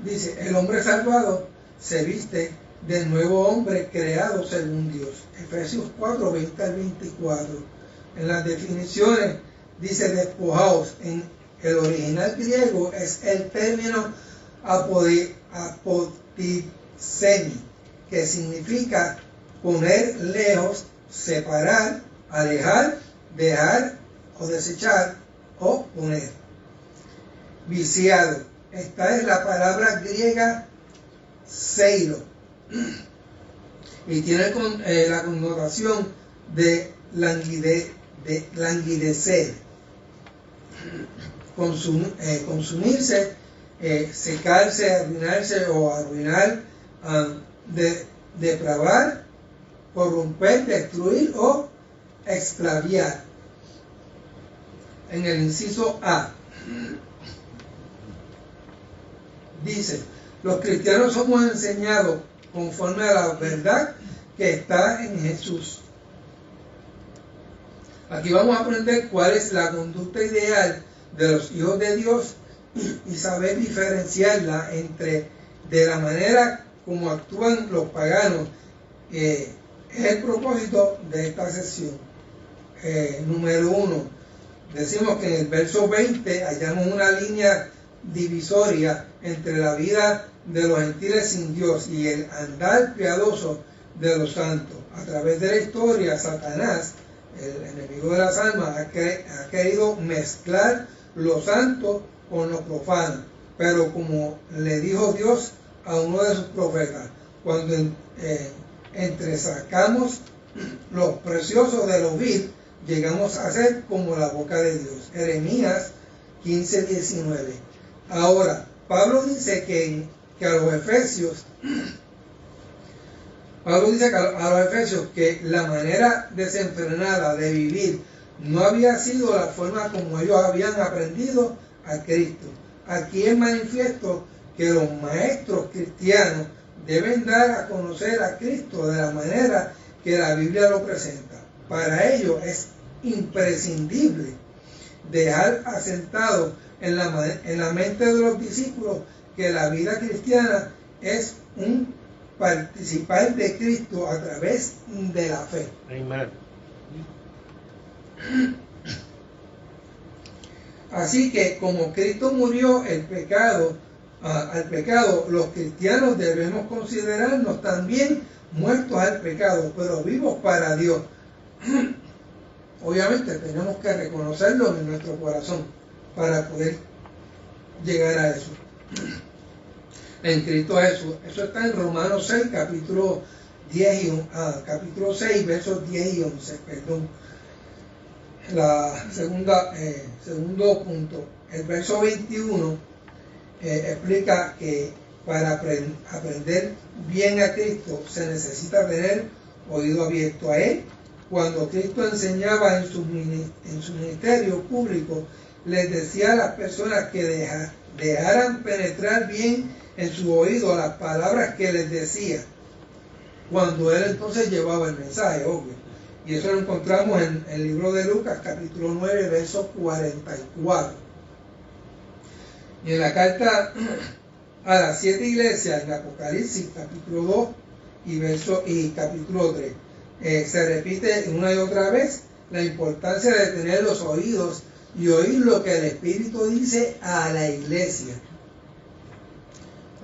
Dice, el hombre salvado se viste del nuevo hombre creado según Dios. Efesios 4, 20 al 24. En las definiciones dice despojaos. En el original griego es el término apotisemi, que significa poner lejos, separar, alejar, dejar o desechar o poner. Viciado. Esta es la palabra griega seiro y tiene la connotación de languidecer, consumirse, secarse, arruinarse o arruinar, depravar, corromper, destruir o extraviar. En el inciso A dice, los cristianos somos enseñados conforme a la verdad que está en Jesús. Aquí vamos a aprender cuál es la conducta ideal de los hijos de Dios y saber diferenciarla de la manera como actúan los paganos. Es el propósito de esta sesión. Número 1. Decimos que en el verso 20 hallamos una línea divisoria entre la vida de los gentiles sin Dios y el andar piadoso de los santos. A través de la historia, Satanás, el enemigo de las almas, ha querido mezclar lo santo con lo profano. Pero como le dijo Dios a uno de sus profetas, cuando entresacamos los preciosos de lo vil, llegamos a ser como la boca de Dios. Jeremías 15:19. Ahora, Pablo dice que a los efesios que la manera desenfrenada de vivir no había sido la forma como ellos habían aprendido a Cristo. Aquí es manifiesto que los maestros cristianos deben dar a conocer a Cristo de la manera que la Biblia lo presenta. Para ello es imprescindible dejar asentado en la mente de los discípulos que la vida cristiana es un participar de Cristo a través de la fe. Amén. Así que como Cristo murió al pecado, los cristianos debemos considerarnos también muertos al pecado, pero vivos para Dios. Obviamente tenemos que reconocerlo en nuestro corazón para poder llegar a eso. En Cristo Jesús. Eso está en Romanos 6, capítulo 6, versos 10 y 11. Perdón. Segundo punto. El verso 21 explica que para aprender bien a Cristo se necesita tener oído abierto a Él. Cuando Cristo enseñaba en su ministerio público, les decía a las personas que dejaran penetrar bien en su oído las palabras que les decía, cuando Él entonces llevaba el mensaje, obvio. Y eso lo encontramos en el libro de Lucas, capítulo 9, verso 44. Y en la carta a las 7 iglesias, en Apocalipsis, capítulo 2 y capítulo 3, se repite una y otra vez la importancia de tener los oídos y oír lo que el Espíritu dice a la iglesia.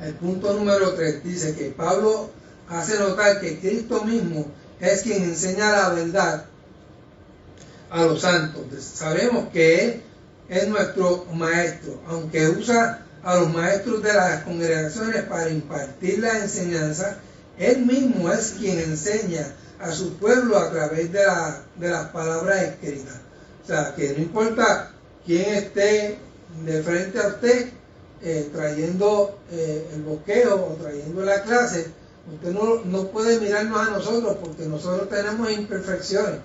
El punto número 3 dice que Pablo hace notar que Cristo mismo es quien enseña la verdad a los santos. Sabemos que Él es nuestro maestro, aunque usa a los maestros de las congregaciones para impartir la enseñanza. Él mismo es quien enseña a su pueblo a través de las palabras escritas. O sea, que no importa quién esté de frente a usted trayendo el bosquejo o trayendo la clase, usted no puede mirarnos a nosotros porque nosotros tenemos imperfecciones.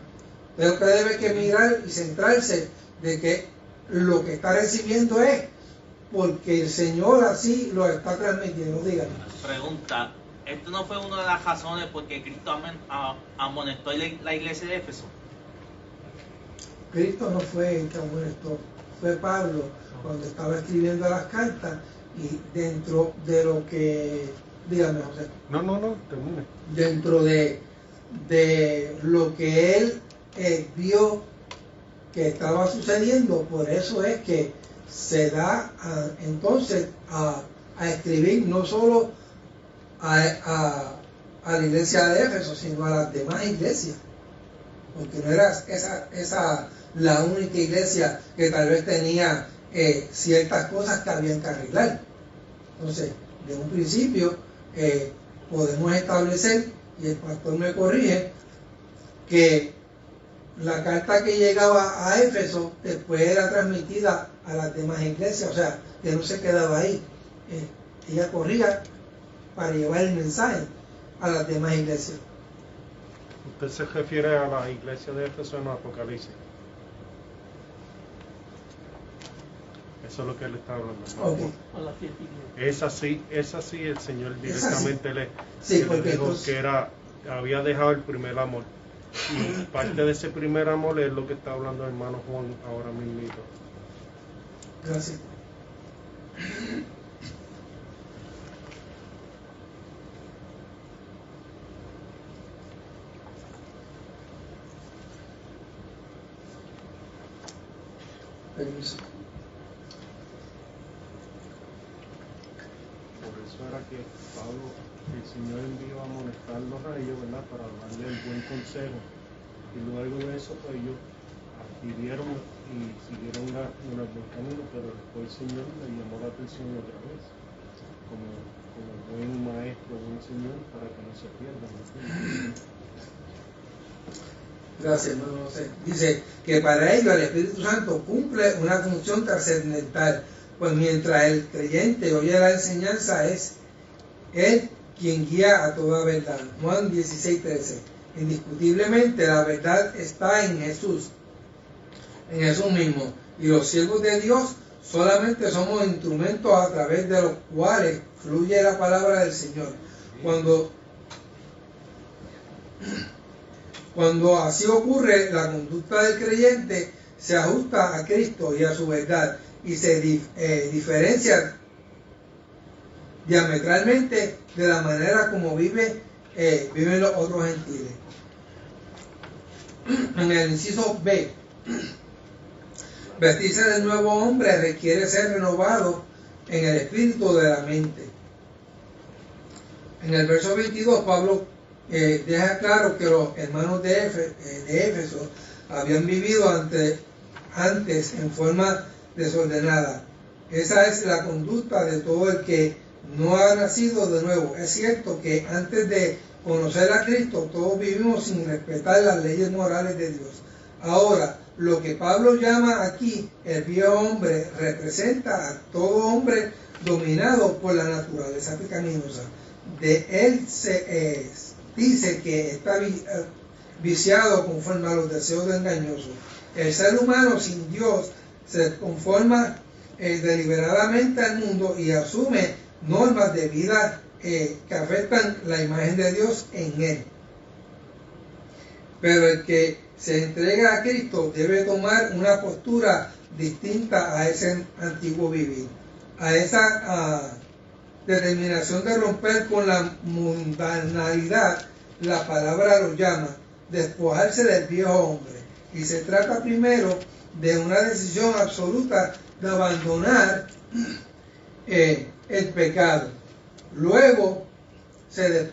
Pero usted debe que mirar y centrarse de que lo que está recibiendo es porque el Señor así lo está transmitiendo. Dígame. Pregunta, ¿esto no fue una de las razones por que Cristo amonestó la iglesia de Éfeso? Cristo no fue el que amonestó, fue Pablo cuando estaba escribiendo las cartas, y dentro de lo que, dígame José. No, termine. Dentro de lo que él vio que estaba sucediendo, por eso es que se da entonces a escribir no solo a la iglesia de Éfeso, sino a las demás iglesias, porque no era esa la única iglesia que tal vez tenía ciertas cosas que habían que arreglar. Entonces, de un principio podemos establecer, y el pastor me corrige, que la carta que llegaba a Éfeso después era transmitida a las demás iglesias, o sea, que no se quedaba ahí. Ella corría para llevar el mensaje a las demás iglesias. Usted se refiere a la iglesia de Éfeso en Apocalipsis. Eso es lo que él está hablando, ¿no? Okay. Es así, el Señor directamente le dijo entonces, que había dejado el primer amor. Y parte de ese primer amor es lo que está hablando el hermano Juan ahora mismo. Gracias. Permiso. Por eso era que Pablo, el Señor envió a amonestarlos a ellos, ¿verdad? Para darle el buen consejo. Y luego de eso, pues ellos adquirieron y siguieron un buen camino, pero después el Señor le llamó la atención otra vez, como buen maestro, buen Señor, para que no se pierdan. Gracias, hermano José. Dice que para ello el Espíritu Santo cumple una función trascendental, pues mientras el creyente oye la enseñanza, es Él quien guía a toda verdad. Juan 16:13. Indiscutiblemente la verdad está en Jesús mismo, y los siervos de Dios solamente somos instrumentos a través de los cuales fluye la palabra del Señor. Cuando así ocurre, la conducta del creyente se ajusta a Cristo y a su verdad, y se diferencia diametralmente de la manera como viven los otros gentiles. En el inciso B, vestirse del nuevo hombre requiere ser renovado en el espíritu de la mente. En el verso 22, Pablo deja claro que los hermanos de Éfeso habían vivido antes en forma desordenada. Esa es la conducta de todo el que no ha nacido de nuevo. Es cierto que antes de conocer a Cristo todos vivimos sin respetar las leyes morales de Dios. Ahora, lo que Pablo llama aquí el viejo hombre representa a todo hombre dominado por la naturaleza pecaminosa. De él se dice que está viciado conforme a los deseos engañosos. El ser humano sin Dios se conforma deliberadamente al mundo y asume normas de vida que afectan la imagen de Dios en él. Pero el que se entrega a Cristo debe tomar una postura distinta a ese antiguo vivir, a esa determinación de romper con la mundanalidad. La palabra lo llama despojarse del viejo hombre, y se trata primero de una decisión absoluta de abandonar el pecado. Luego ese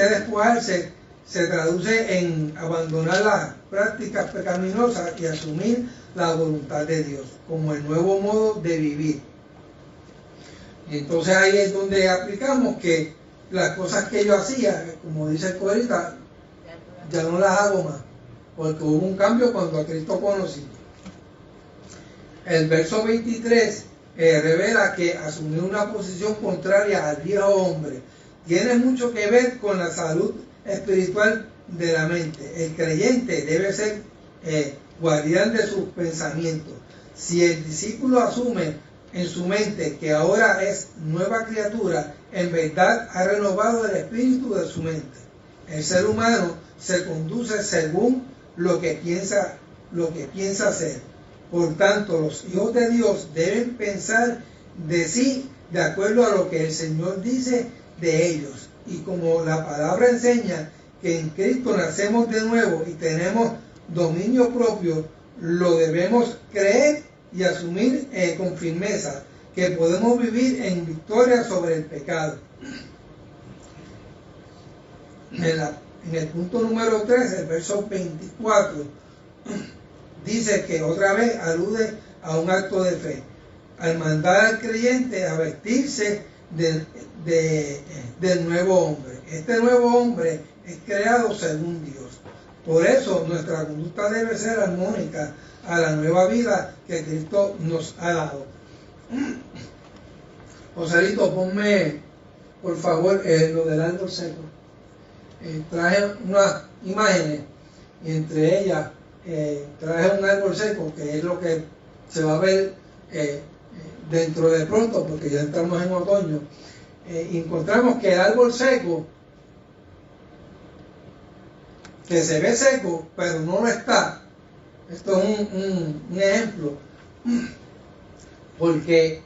despojarse se traduce en abandonar las prácticas pecaminosas y asumir la voluntad de Dios como el nuevo modo de vivir. Y entonces ahí es donde aplicamos que las cosas que yo hacía, como dice el corita, ya no las hago más, porque hubo un cambio cuando a Cristo conocí. El verso 23 revela que asumir una posición contraria al viejo hombre tiene mucho que ver con la salud espiritual de la mente. El creyente debe ser guardián de sus pensamientos. Si el discípulo asume en su mente que ahora es nueva criatura, en verdad ha renovado el espíritu de su mente. El ser humano se conduce según lo que piensa hacer. Por tanto, los hijos de Dios deben pensar de sí de acuerdo a lo que el Señor dice de ellos. Y como la palabra enseña que en Cristo nacemos de nuevo y tenemos dominio propio, lo debemos creer y asumir con firmeza que podemos vivir en victoria sobre el pecado. En el punto número 3, el verso 24, dice que otra vez alude a un acto de fe, al mandar al creyente a vestirse del nuevo hombre. Este nuevo hombre es creado según Dios. Por eso nuestra conducta debe ser armónica a la nueva vida que Cristo nos ha dado. Joselito, ponme por favor lo del árbol seco. Traje unas imágenes y entre ellas traje un árbol seco, que es lo que se va a ver dentro de pronto, porque ya entramos en otoño. Encontramos que el árbol seco, que se ve seco, pero no lo está. Esto es un ejemplo, porque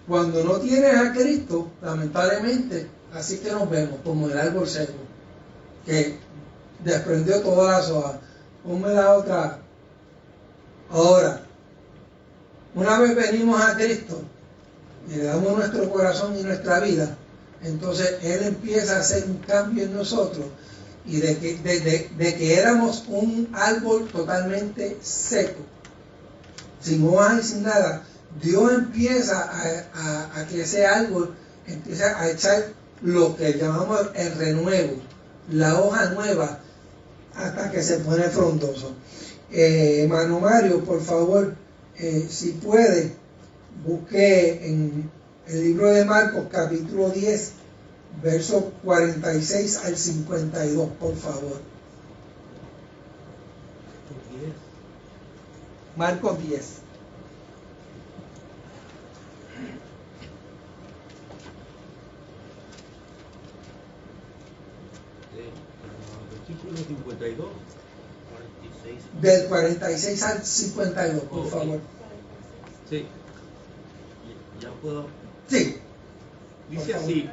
cuando no tienes a Cristo, lamentablemente, así que nos vemos, como el árbol seco, que desprendió todas las hojas. Ponme la otra. Ahora, una vez venimos a Cristo y le damos nuestro corazón y nuestra vida, entonces Él empieza a hacer un cambio en nosotros, y de que éramos un árbol totalmente seco, sin hojas y sin nada, Dios empieza a que ese árbol empieza a echar lo que llamamos el renuevo, la hoja nueva, hasta que se pone frondoso. Hermano Mario, por favor, si puede, busque en el libro de Marcos, capítulo 10, versos 46 al 52, por favor. Marcos 10. Versículo 52. 46. Del 46 al 52, por favor. Sí. ¿Ya puedo? Sí. Dice así,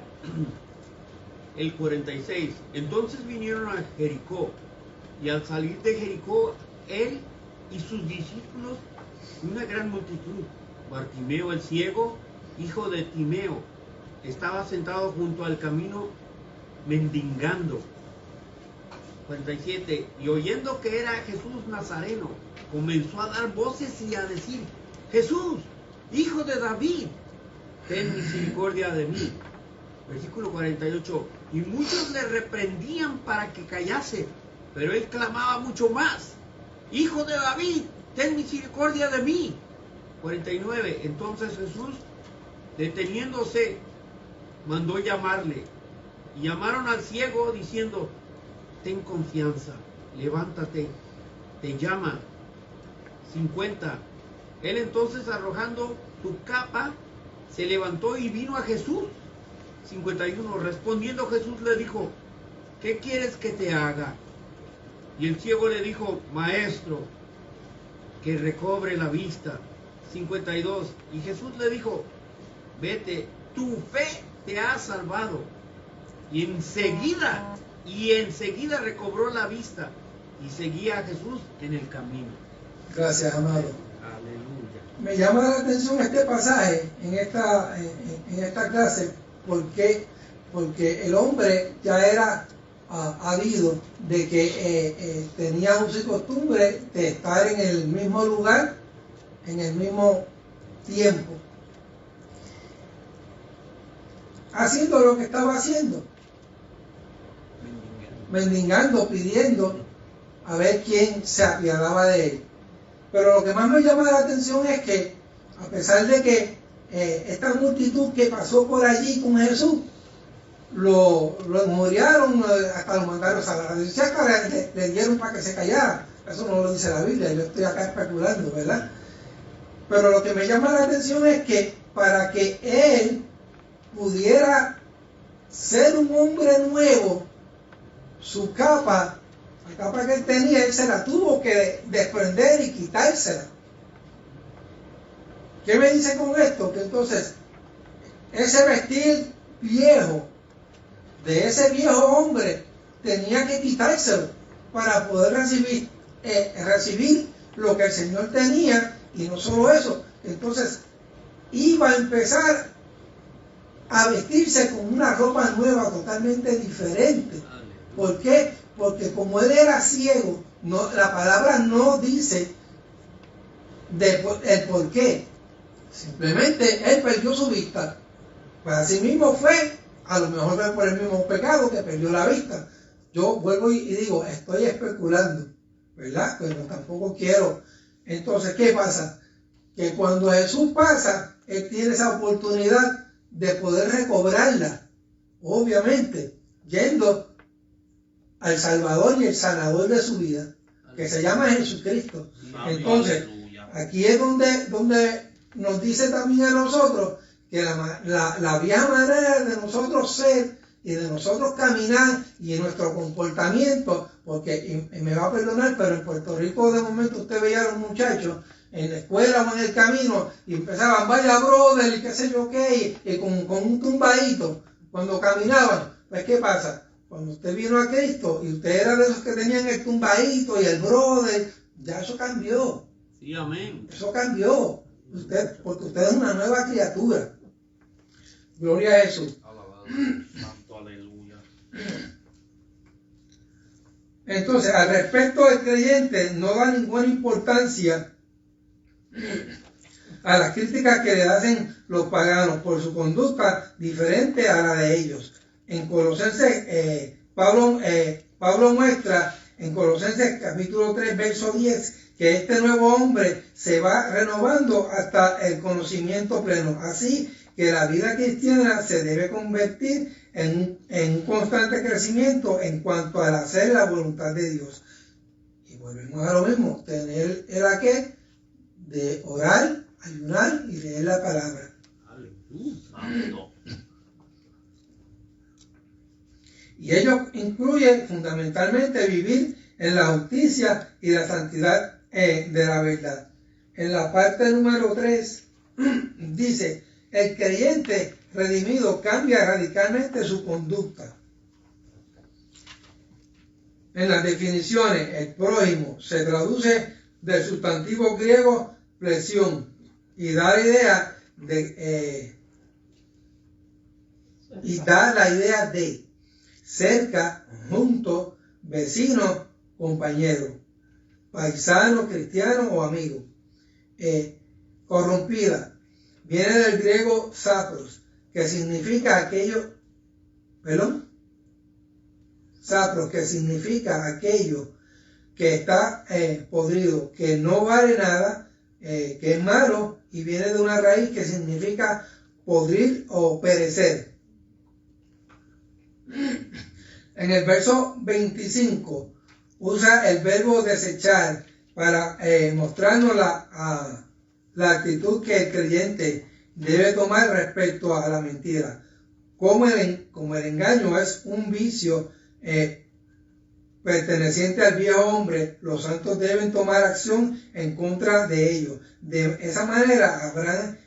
el 46. Entonces vinieron a Jericó, y al salir de Jericó, él y sus discípulos, una gran multitud. Bartimeo el ciego, hijo de Timeo, estaba sentado junto al camino mendigando. 47. Y oyendo que era Jesús Nazareno, comenzó a dar voces y a decir: Jesús, hijo de David, ten misericordia de mí. Versículo 48. Y muchos le reprendían para que callase, pero él clamaba mucho más: Hijo de David, ten misericordia de mí. 49. Entonces Jesús, deteniéndose, mandó llamarle. Y llamaron al ciego diciendo: ten confianza, levántate, te llama. 50. Él entonces, arrojando su capa, se levantó y vino a Jesús. 51. Respondiendo Jesús le dijo: ¿qué quieres que te haga? Y el ciego le dijo: Maestro, que recobre la vista. 52. Y Jesús le dijo: vete, tu fe te ha salvado. Y enseguida recobró la vista y seguía a Jesús en el camino. Gracias, amado. Aleluya. Me llama la atención este pasaje en esta clase, porque el hombre ya era ha habido de que tenían uso y costumbre de estar en el mismo lugar, en el mismo tiempo, haciendo lo que estaba haciendo, mendigando, pidiendo a ver quién se apiadaba de él. Pero lo que más me llama la atención es que, a pesar de que esta multitud que pasó por allí con Jesús, lo injuriaron, hasta lo mandaron a la iglesia, le dieron para que se callara. Eso no lo dice la Biblia, yo estoy acá especulando, ¿verdad? Pero lo que me llama la atención es que para que él pudiera ser un hombre nuevo, su capa, la capa que él tenía, él se la tuvo que desprender y quitársela. ¿Qué me dice con esto? Que entonces ese vestir viejo de ese viejo hombre tenía que quitárselo para poder recibir lo que el Señor tenía. Y no solo eso, entonces iba a empezar a vestirse con una ropa nueva totalmente diferente. ¿Por qué? Porque como él era ciego, la palabra no dice el por qué. Simplemente él perdió su vista. Pues así mismo fue, a lo mejor fue por el mismo pecado que perdió la vista. Yo vuelvo y digo, estoy especulando, ¿verdad? Pero tampoco quiero. Entonces, ¿qué pasa? Que cuando Jesús pasa, él tiene esa oportunidad de poder recobrarla, obviamente, yendo al Salvador y el sanador de su vida, que se llama Jesucristo. Entonces, aquí es donde nos dice también a nosotros que la vieja manera de nosotros ser y de nosotros caminar y en nuestro comportamiento, porque me va a perdonar, pero en Puerto Rico de momento usted veía a los muchachos en la escuela o en el camino y empezaban, vaya brother y qué sé yo qué, y con un tumbadito cuando caminaban. Pues ¿qué pasa? Cuando usted vino a Cristo y usted era de esos que tenían el tumbadito y el brother, ya eso cambió. Sí, amén. Eso cambió. Porque usted es una nueva criatura. Gloria a Jesús. Santo aleluya. Entonces, al respecto, el creyente no da ninguna importancia a las críticas que le hacen los paganos por su conducta diferente a la de ellos. En Colosenses, Pablo muestra en Colosenses capítulo 3, verso 10, que este nuevo hombre se va renovando hasta el conocimiento pleno. Así que la vida cristiana se debe convertir en un constante crecimiento en cuanto al hacer la voluntad de Dios. Y volvemos a lo mismo, tener el aquel de orar, ayunar y leer la palabra. Santo. Y ello incluye fundamentalmente vivir en la justicia y la santidad de la verdad. En la parte número 3 dice, el creyente redimido cambia radicalmente su conducta. En las definiciones, el prójimo se traduce del sustantivo griego presión y da la idea de cerca, junto, vecino, compañero, paisano, cristiano o amigo. Corrompida viene del griego sapros, que significa aquello, sapros, que significa aquello que está podrido, que no vale nada, que es malo, y viene de una raíz que significa podrir o perecer. En el verso 25 usa el verbo desechar para mostrarnos la actitud que el creyente debe tomar respecto a la mentira. Como el engaño es un vicio perteneciente al viejo hombre, los santos deben tomar acción en contra de ello. De esa manera habrán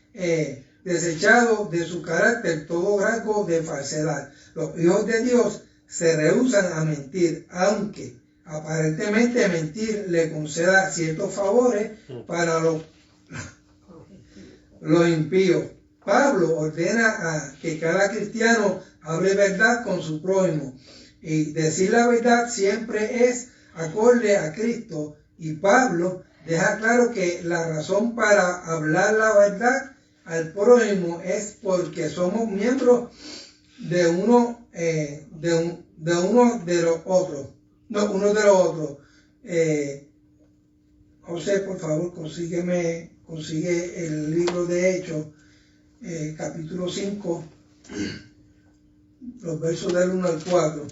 desechado de su carácter todo rasgo de falsedad. Los hijos de Dios se rehúsan a mentir, aunque aparentemente mentir le conceda ciertos favores para los impíos. Pablo ordena a que cada cristiano hable verdad con su prójimo Y decir la verdad siempre es acorde a Cristo. Y Pablo deja claro que la razón para hablar la verdad al prójimo es porque somos miembros de uno de los otros. No, uno de los otros. José, por favor, consigue el libro de Hechos, capítulo 5, los versos del 1 al 4.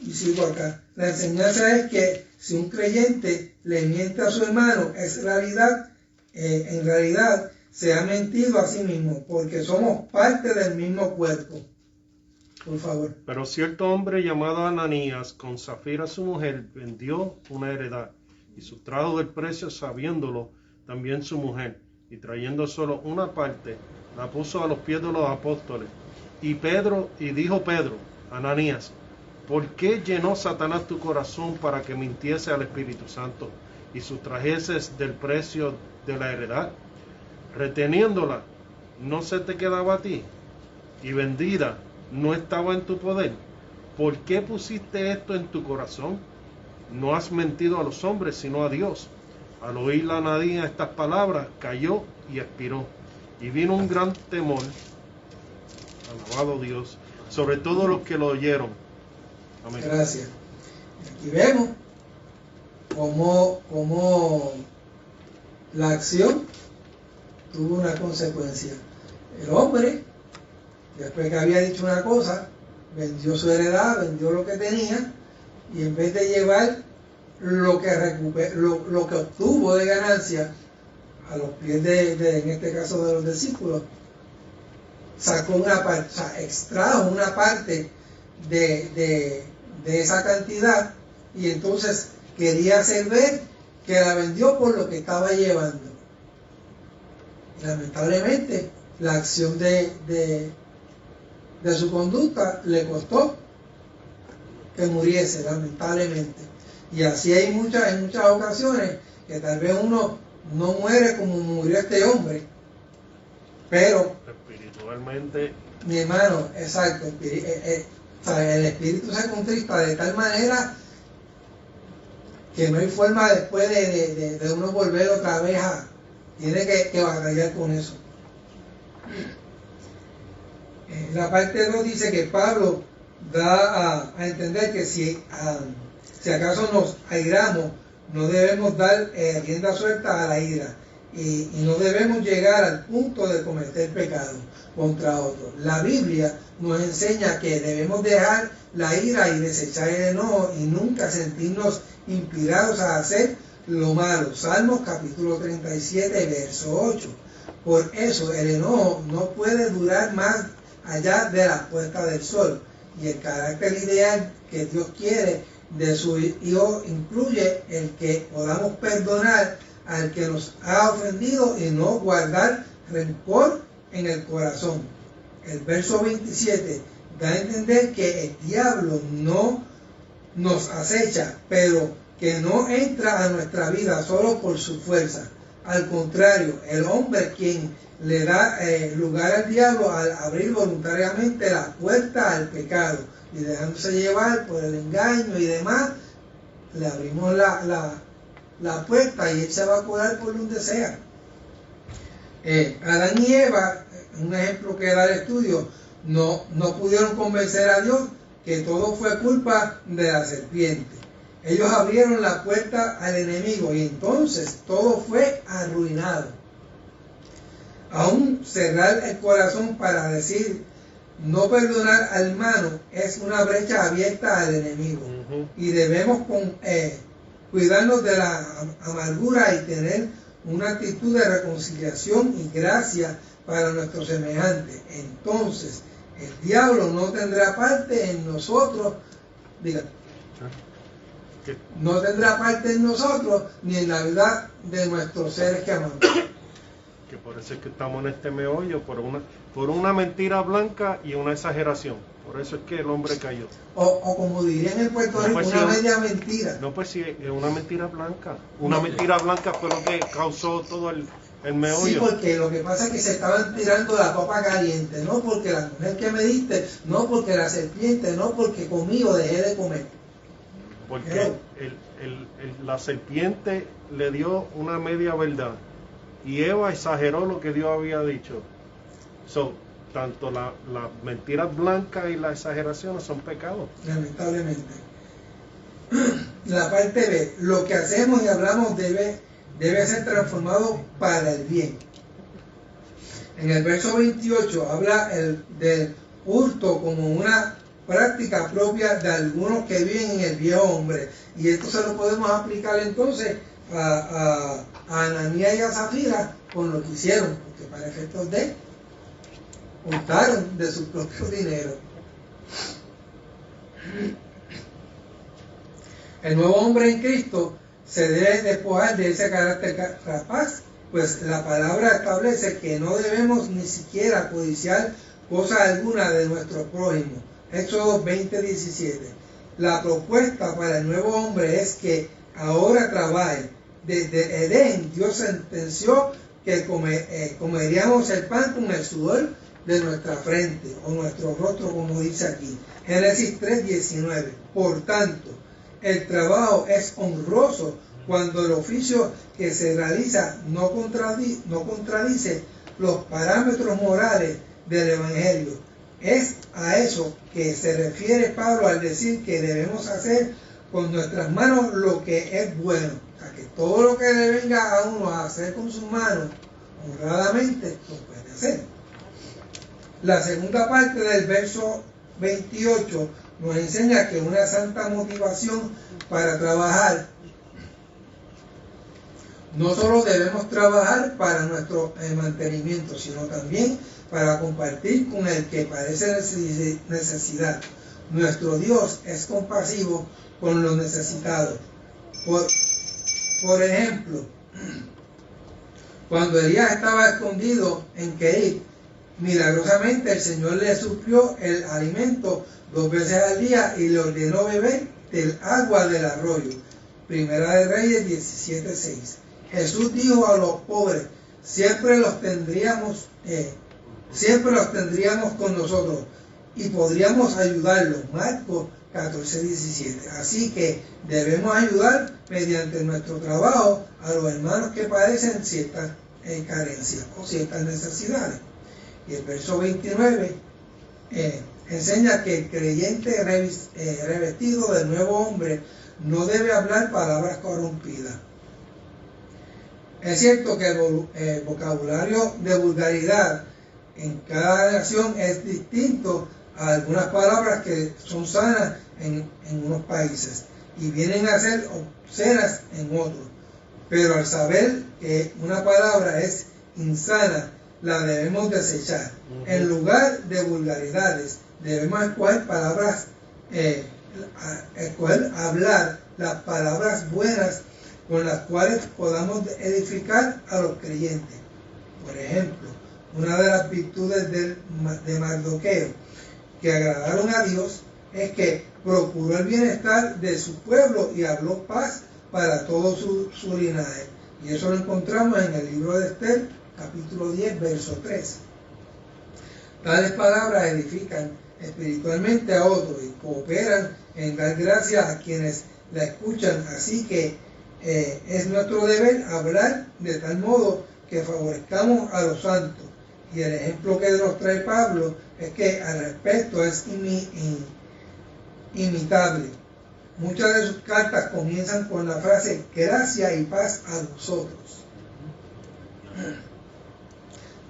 Y sigo acá. La enseñanza es que si un creyente le miente a su hermano, en realidad se ha mentido a sí mismo, porque somos parte del mismo cuerpo. Por favor. Pero cierto hombre llamado Ananías, con Zafira su mujer, vendió una heredad y sustrajo del precio, sabiéndolo también su mujer, y trayendo solo una parte, la puso a los pies de los apóstoles. Y dijo Pedro, Ananías, ¿por qué llenó Satanás tu corazón para que mintiese al Espíritu Santo y sustrajeses del precio de la heredad? Reteniéndola, ¿no se te quedaba a ti? Y vendida, ¿no estaba en tu poder? ¿Por qué pusiste esto en tu corazón? No has mentido a los hombres, sino a Dios. Al oír la Ananías estas palabras, cayó y expiró. Y vino un gran temor, alabado Dios, sobre todos los que lo oyeron. Amén. Gracias. Aquí vemos cómo la acción tuvo una consecuencia. El hombre, después que había dicho una cosa, vendió su heredad, vendió lo que tenía, y en vez de llevar lo que obtuvo de ganancia a los pies en este caso de los discípulos, sacó una parte, o sea, extrajo una parte de esa cantidad, y entonces quería hacer ver que la vendió por lo que estaba llevando. Y lamentablemente la acción de su conducta le costó que muriese, lamentablemente. Y así hay en muchas ocasiones que tal vez uno no muere como murió este hombre, pero espiritualmente, mi hermano, exacto, el espíritu se contrista de tal manera que no hay forma después de uno volver otra vez tiene que batallar con eso. La parte 2 dice que Pablo da a entender que si acaso nos airamos, no debemos dar rienda suelta a la ira, y no debemos llegar al punto de cometer pecado contra otros. La Biblia nos enseña que debemos dejar la ira y desechar el enojo y nunca sentirnos inspirados a hacer lo malo. Salmos capítulo 37, verso 8. Por eso el enojo no puede durar más allá de la puesta del sol, y el carácter ideal que Dios quiere de su Hijo incluye el que podamos perdonar al que nos ha ofendido y no guardar rencor en el corazón. El verso 27 da a entender que el diablo no nos acecha, pero que no entra a nuestra vida solo por su fuerza. Al contrario, el hombre quien le da lugar al diablo al abrir voluntariamente la puerta al pecado y dejándose llevar por el engaño y demás, le abrimos la puerta y él se va a colar por donde sea. Adán y Eva, un ejemplo que da el estudio, no pudieron convencer a Dios que todo fue culpa de la serpiente. Ellos abrieron la puerta al enemigo y entonces todo fue arruinado. Aún cerrar el corazón para decir no perdonar al hermano es una brecha abierta al enemigo. Y debemos cuidarnos de la amargura y tener una actitud de reconciliación y gracia para nuestros semejantes. Entonces el diablo no tendrá parte en nosotros, no tendrá parte en nosotros ni en la vida de nuestros seres que amamos. Que por eso es que estamos en este meollo, por una mentira blanca y una exageración. Por eso es que el hombre cayó. O como dirían en Puerto Rico, una media mentira. No, pues sí, es una mentira blanca. Una mentira blanca fue lo que causó todo el meollo. Sí, porque lo que pasa es que se estaban tirando la copa caliente, no porque la mujer que me diste, no porque la serpiente, no porque comí o dejé de comer. Porque Pero la serpiente le dio una media verdad y Eva exageró lo que Dios había dicho. Tanto las mentiras blancas y las exageraciones son pecados. lamentablemente. La parte B, lo que hacemos y hablamos debe ser transformado para el bien. En el verso 28 habla del hurto como una práctica propia de algunos que viven en el viejo hombre. Y esto se lo podemos aplicar entonces a Ananías y a Zafira con lo que hicieron, porque para efectos de hurtaron de su propio dinero. El nuevo hombre en Cristo se debe despojar de ese carácter rapaz, pues la palabra establece que no debemos ni siquiera codiciar cosa alguna de nuestro prójimo. Éxodo 20:17. La propuesta para el nuevo hombre es que ahora trabaje. Desde Edén, Dios sentenció que comeríamos el pan con el sudor de nuestra frente o nuestro rostro, como dice aquí. Génesis 3:19. Por tanto, el trabajo es honroso cuando el oficio que se realiza no contradice los parámetros morales del Evangelio. Es a eso que se refiere Pablo al decir que debemos hacer con nuestras manos lo que es bueno. O sea, que todo lo que le venga a uno a hacer con sus manos, honradamente, lo puede hacer. La segunda parte del verso 28 nos enseña que una santa motivación para trabajar, no solo debemos trabajar para nuestro mantenimiento, sino también para compartir con el que padece necesidad. Nuestro Dios es compasivo con los necesitados. Por ejemplo, cuando Elías estaba escondido en Kerit, milagrosamente el Señor le suplió el alimento 2 veces al día y le ordenó beber del agua del arroyo. Primera de Reyes 17:6. Jesús dijo a los pobres, siempre los tendríamos con nosotros y podríamos ayudarlos. Marcos 14:17. Así que debemos ayudar mediante nuestro trabajo a los hermanos que padecen ciertas carencias o ciertas necesidades. Y el verso 29 enseña que el creyente revestido del nuevo hombre no debe hablar palabras corrompidas. Es cierto que el vocabulario de vulgaridad en cada nación es distinto a algunas palabras que son sanas en unos países y vienen a ser obscenas en otros. Pero al saber que una palabra es insana, la debemos desechar. En lugar de vulgaridades, debemos escoger hablar las palabras buenas con las cuales podamos edificar a los creyentes. Por ejemplo, una de las virtudes de Mardoqueo que agradaron a Dios es que procuró el bienestar de su pueblo y habló paz para todo su linaje. Y eso lo encontramos en el libro de Esther, capítulo 10, verso 3. Tales palabras edifican espiritualmente a otros y cooperan en dar gracias a quienes la escuchan. Así que es nuestro deber hablar de tal modo que favorezcamos a los santos. Y el ejemplo que nos trae Pablo es que al respecto es imitable. Muchas de sus cartas comienzan con la frase gracia y paz a vosotros.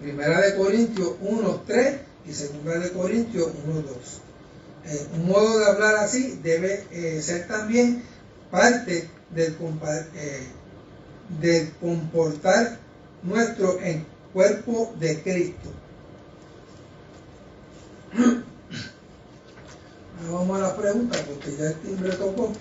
Primera de Corintios 1:3 y Segunda de Corintios 1:2. Un modo de hablar así debe ser también parte del comportar nuestro en cuerpo de Cristo. Vamos a la pregunta porque ya el timbre tocó.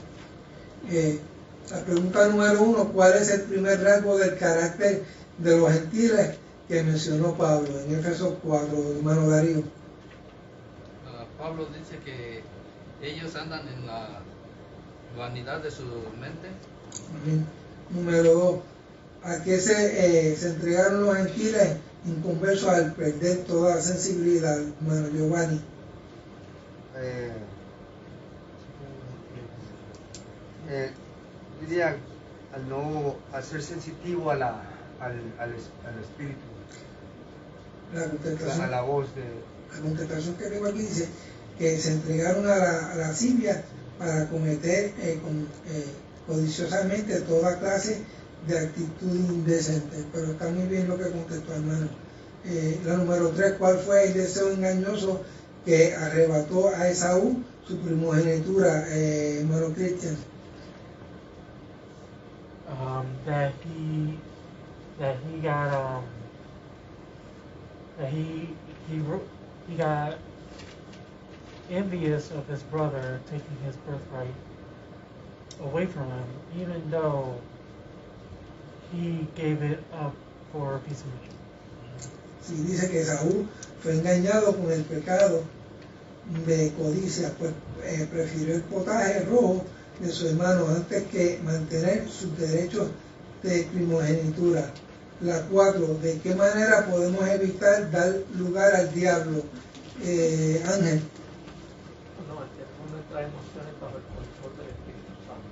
La pregunta número 1, ¿cuál es el primer rasgo del carácter de los gentiles que mencionó Pablo en Éfesos 4, hermano Darío? Pablo dice que ellos andan en la vanidad de su mente. Número 2, a que se entregaron los gentiles inconversos al perder toda sensibilidad, hermano Giovanni. Diría, al ser sensitivo al espíritu, a la voz de... La contestación que tengo aquí dice que se entregaron a la lascivia para cometer codiciosamente toda clase de actitud indecente. Pero está muy bien lo que contestó, hermano. La número 3, ¿cuál fue el deseo engañoso que arrebató a Esaú su primogenitura, hermano Cristian? That he got envious of his brother taking his birthright away from him, even though he gave it up for a piece of meat. Sí, dice que Esaú fue engañado con el pecado de codicia, pues prefirió el potaje rojo de su hermano antes que mantener sus derechos de primogenitura. La 4, ¿de qué manera podemos evitar dar lugar al diablo? Ángel. No, tenemos nuestras emociones bajo el control del Espíritu Santo.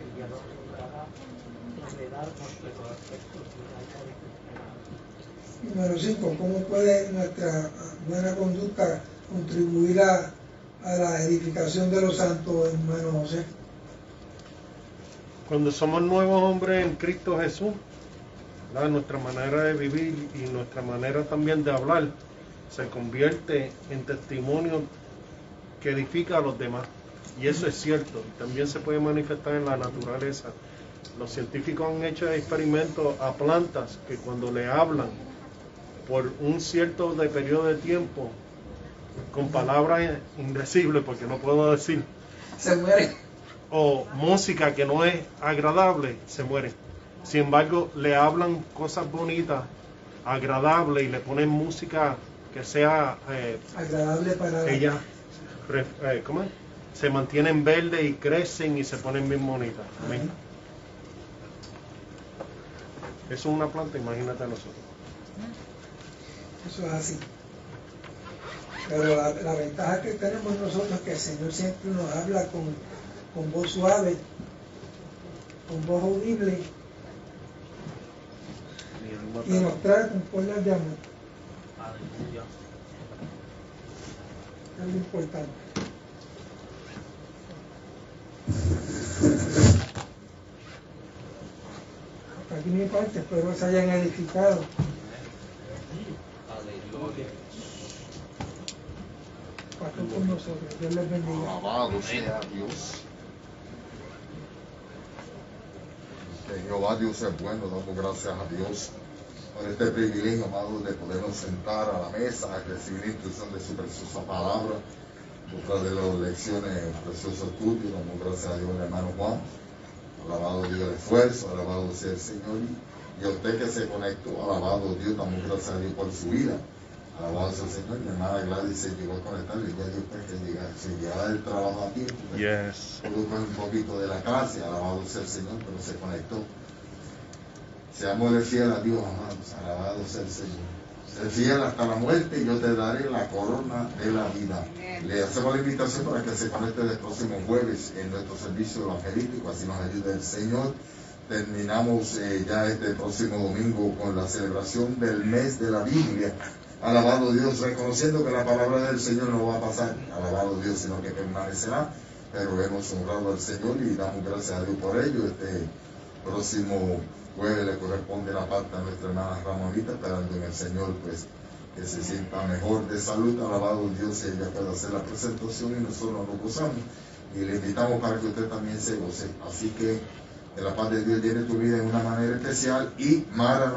El diablo logrará enredarnos de los aspectos de la Número 5, ¿cómo puede nuestra buena conducta contribuir a la edificación de los santos, hermano José? Cuando somos nuevos hombres en Cristo Jesús, ¿verdad? Nuestra manera de vivir y nuestra manera también de hablar se convierte en testimonio que edifica a los demás. Y eso es cierto, también se puede manifestar en la naturaleza. Los científicos han hecho experimentos a plantas que cuando le hablan por un cierto periodo de tiempo, con palabras indecibles, porque no puedo decir, se mueren, o música que no es agradable, se mueren. Sin embargo, le hablan cosas bonitas, agradables, y le ponen música que sea agradable para ellas, ¿cómo es? Se mantienen verdes y crecen y se ponen bien bonitas. Amén. Eso es una planta, imagínate a nosotros. Eso es así. Pero la ventaja que tenemos nosotros es que el Señor siempre nos habla con voz suave, con voz audible, y nos trae con cuerdas de amor. Aleluya. Es lo importante. Hasta aquí mi parte, espero que se hayan edificado. Pastor con nosotros, Dios les bendiga. Alabado sea Dios. Que Jehová Dios es bueno, damos gracias a Dios por este privilegio, amado, de podernos sentar a la mesa a recibir instrucción de su preciosa palabra, otra de las lecciones, precioso estudio. Damos gracias a Dios, el hermano Juan. Alabado Dios el esfuerzo, alabado sea el Señor. Y a usted que se conectó, alabado Dios, damos gracias a Dios por su vida. Alabado sea el Señor. Mi hermana Gladys se llegó a conectar, y ya Dios que se llega del trabajo a tiempo. Yes. Produjo un poquito de la clase, alabado sea el Señor, pero se conectó. Seamos fiel a Dios, amados, alabado sea el Señor. Sé fiel hasta la muerte y yo te daré la corona de la vida. Le hacemos la invitación para que se conecte el próximo jueves en nuestro servicio evangelístico, así nos ayude el Señor. Terminamos ya este próximo domingo con la celebración del mes de la Biblia. Alabado Dios, reconociendo que la palabra del Señor no va a pasar, alabado Dios, sino que permanecerá. Pero hemos honrado al Señor y damos gracias a Dios por ello. Este próximo jueves le corresponde la parte a nuestra hermana Ramonita, esperando en el Señor pues que se sienta mejor de salud. Alabado Dios, y ella pueda hacer la presentación y nosotros nos gozamos. Y le invitamos para que usted también se goce. Así que la paz de Dios llene tu vida de una manera especial y Maranatha.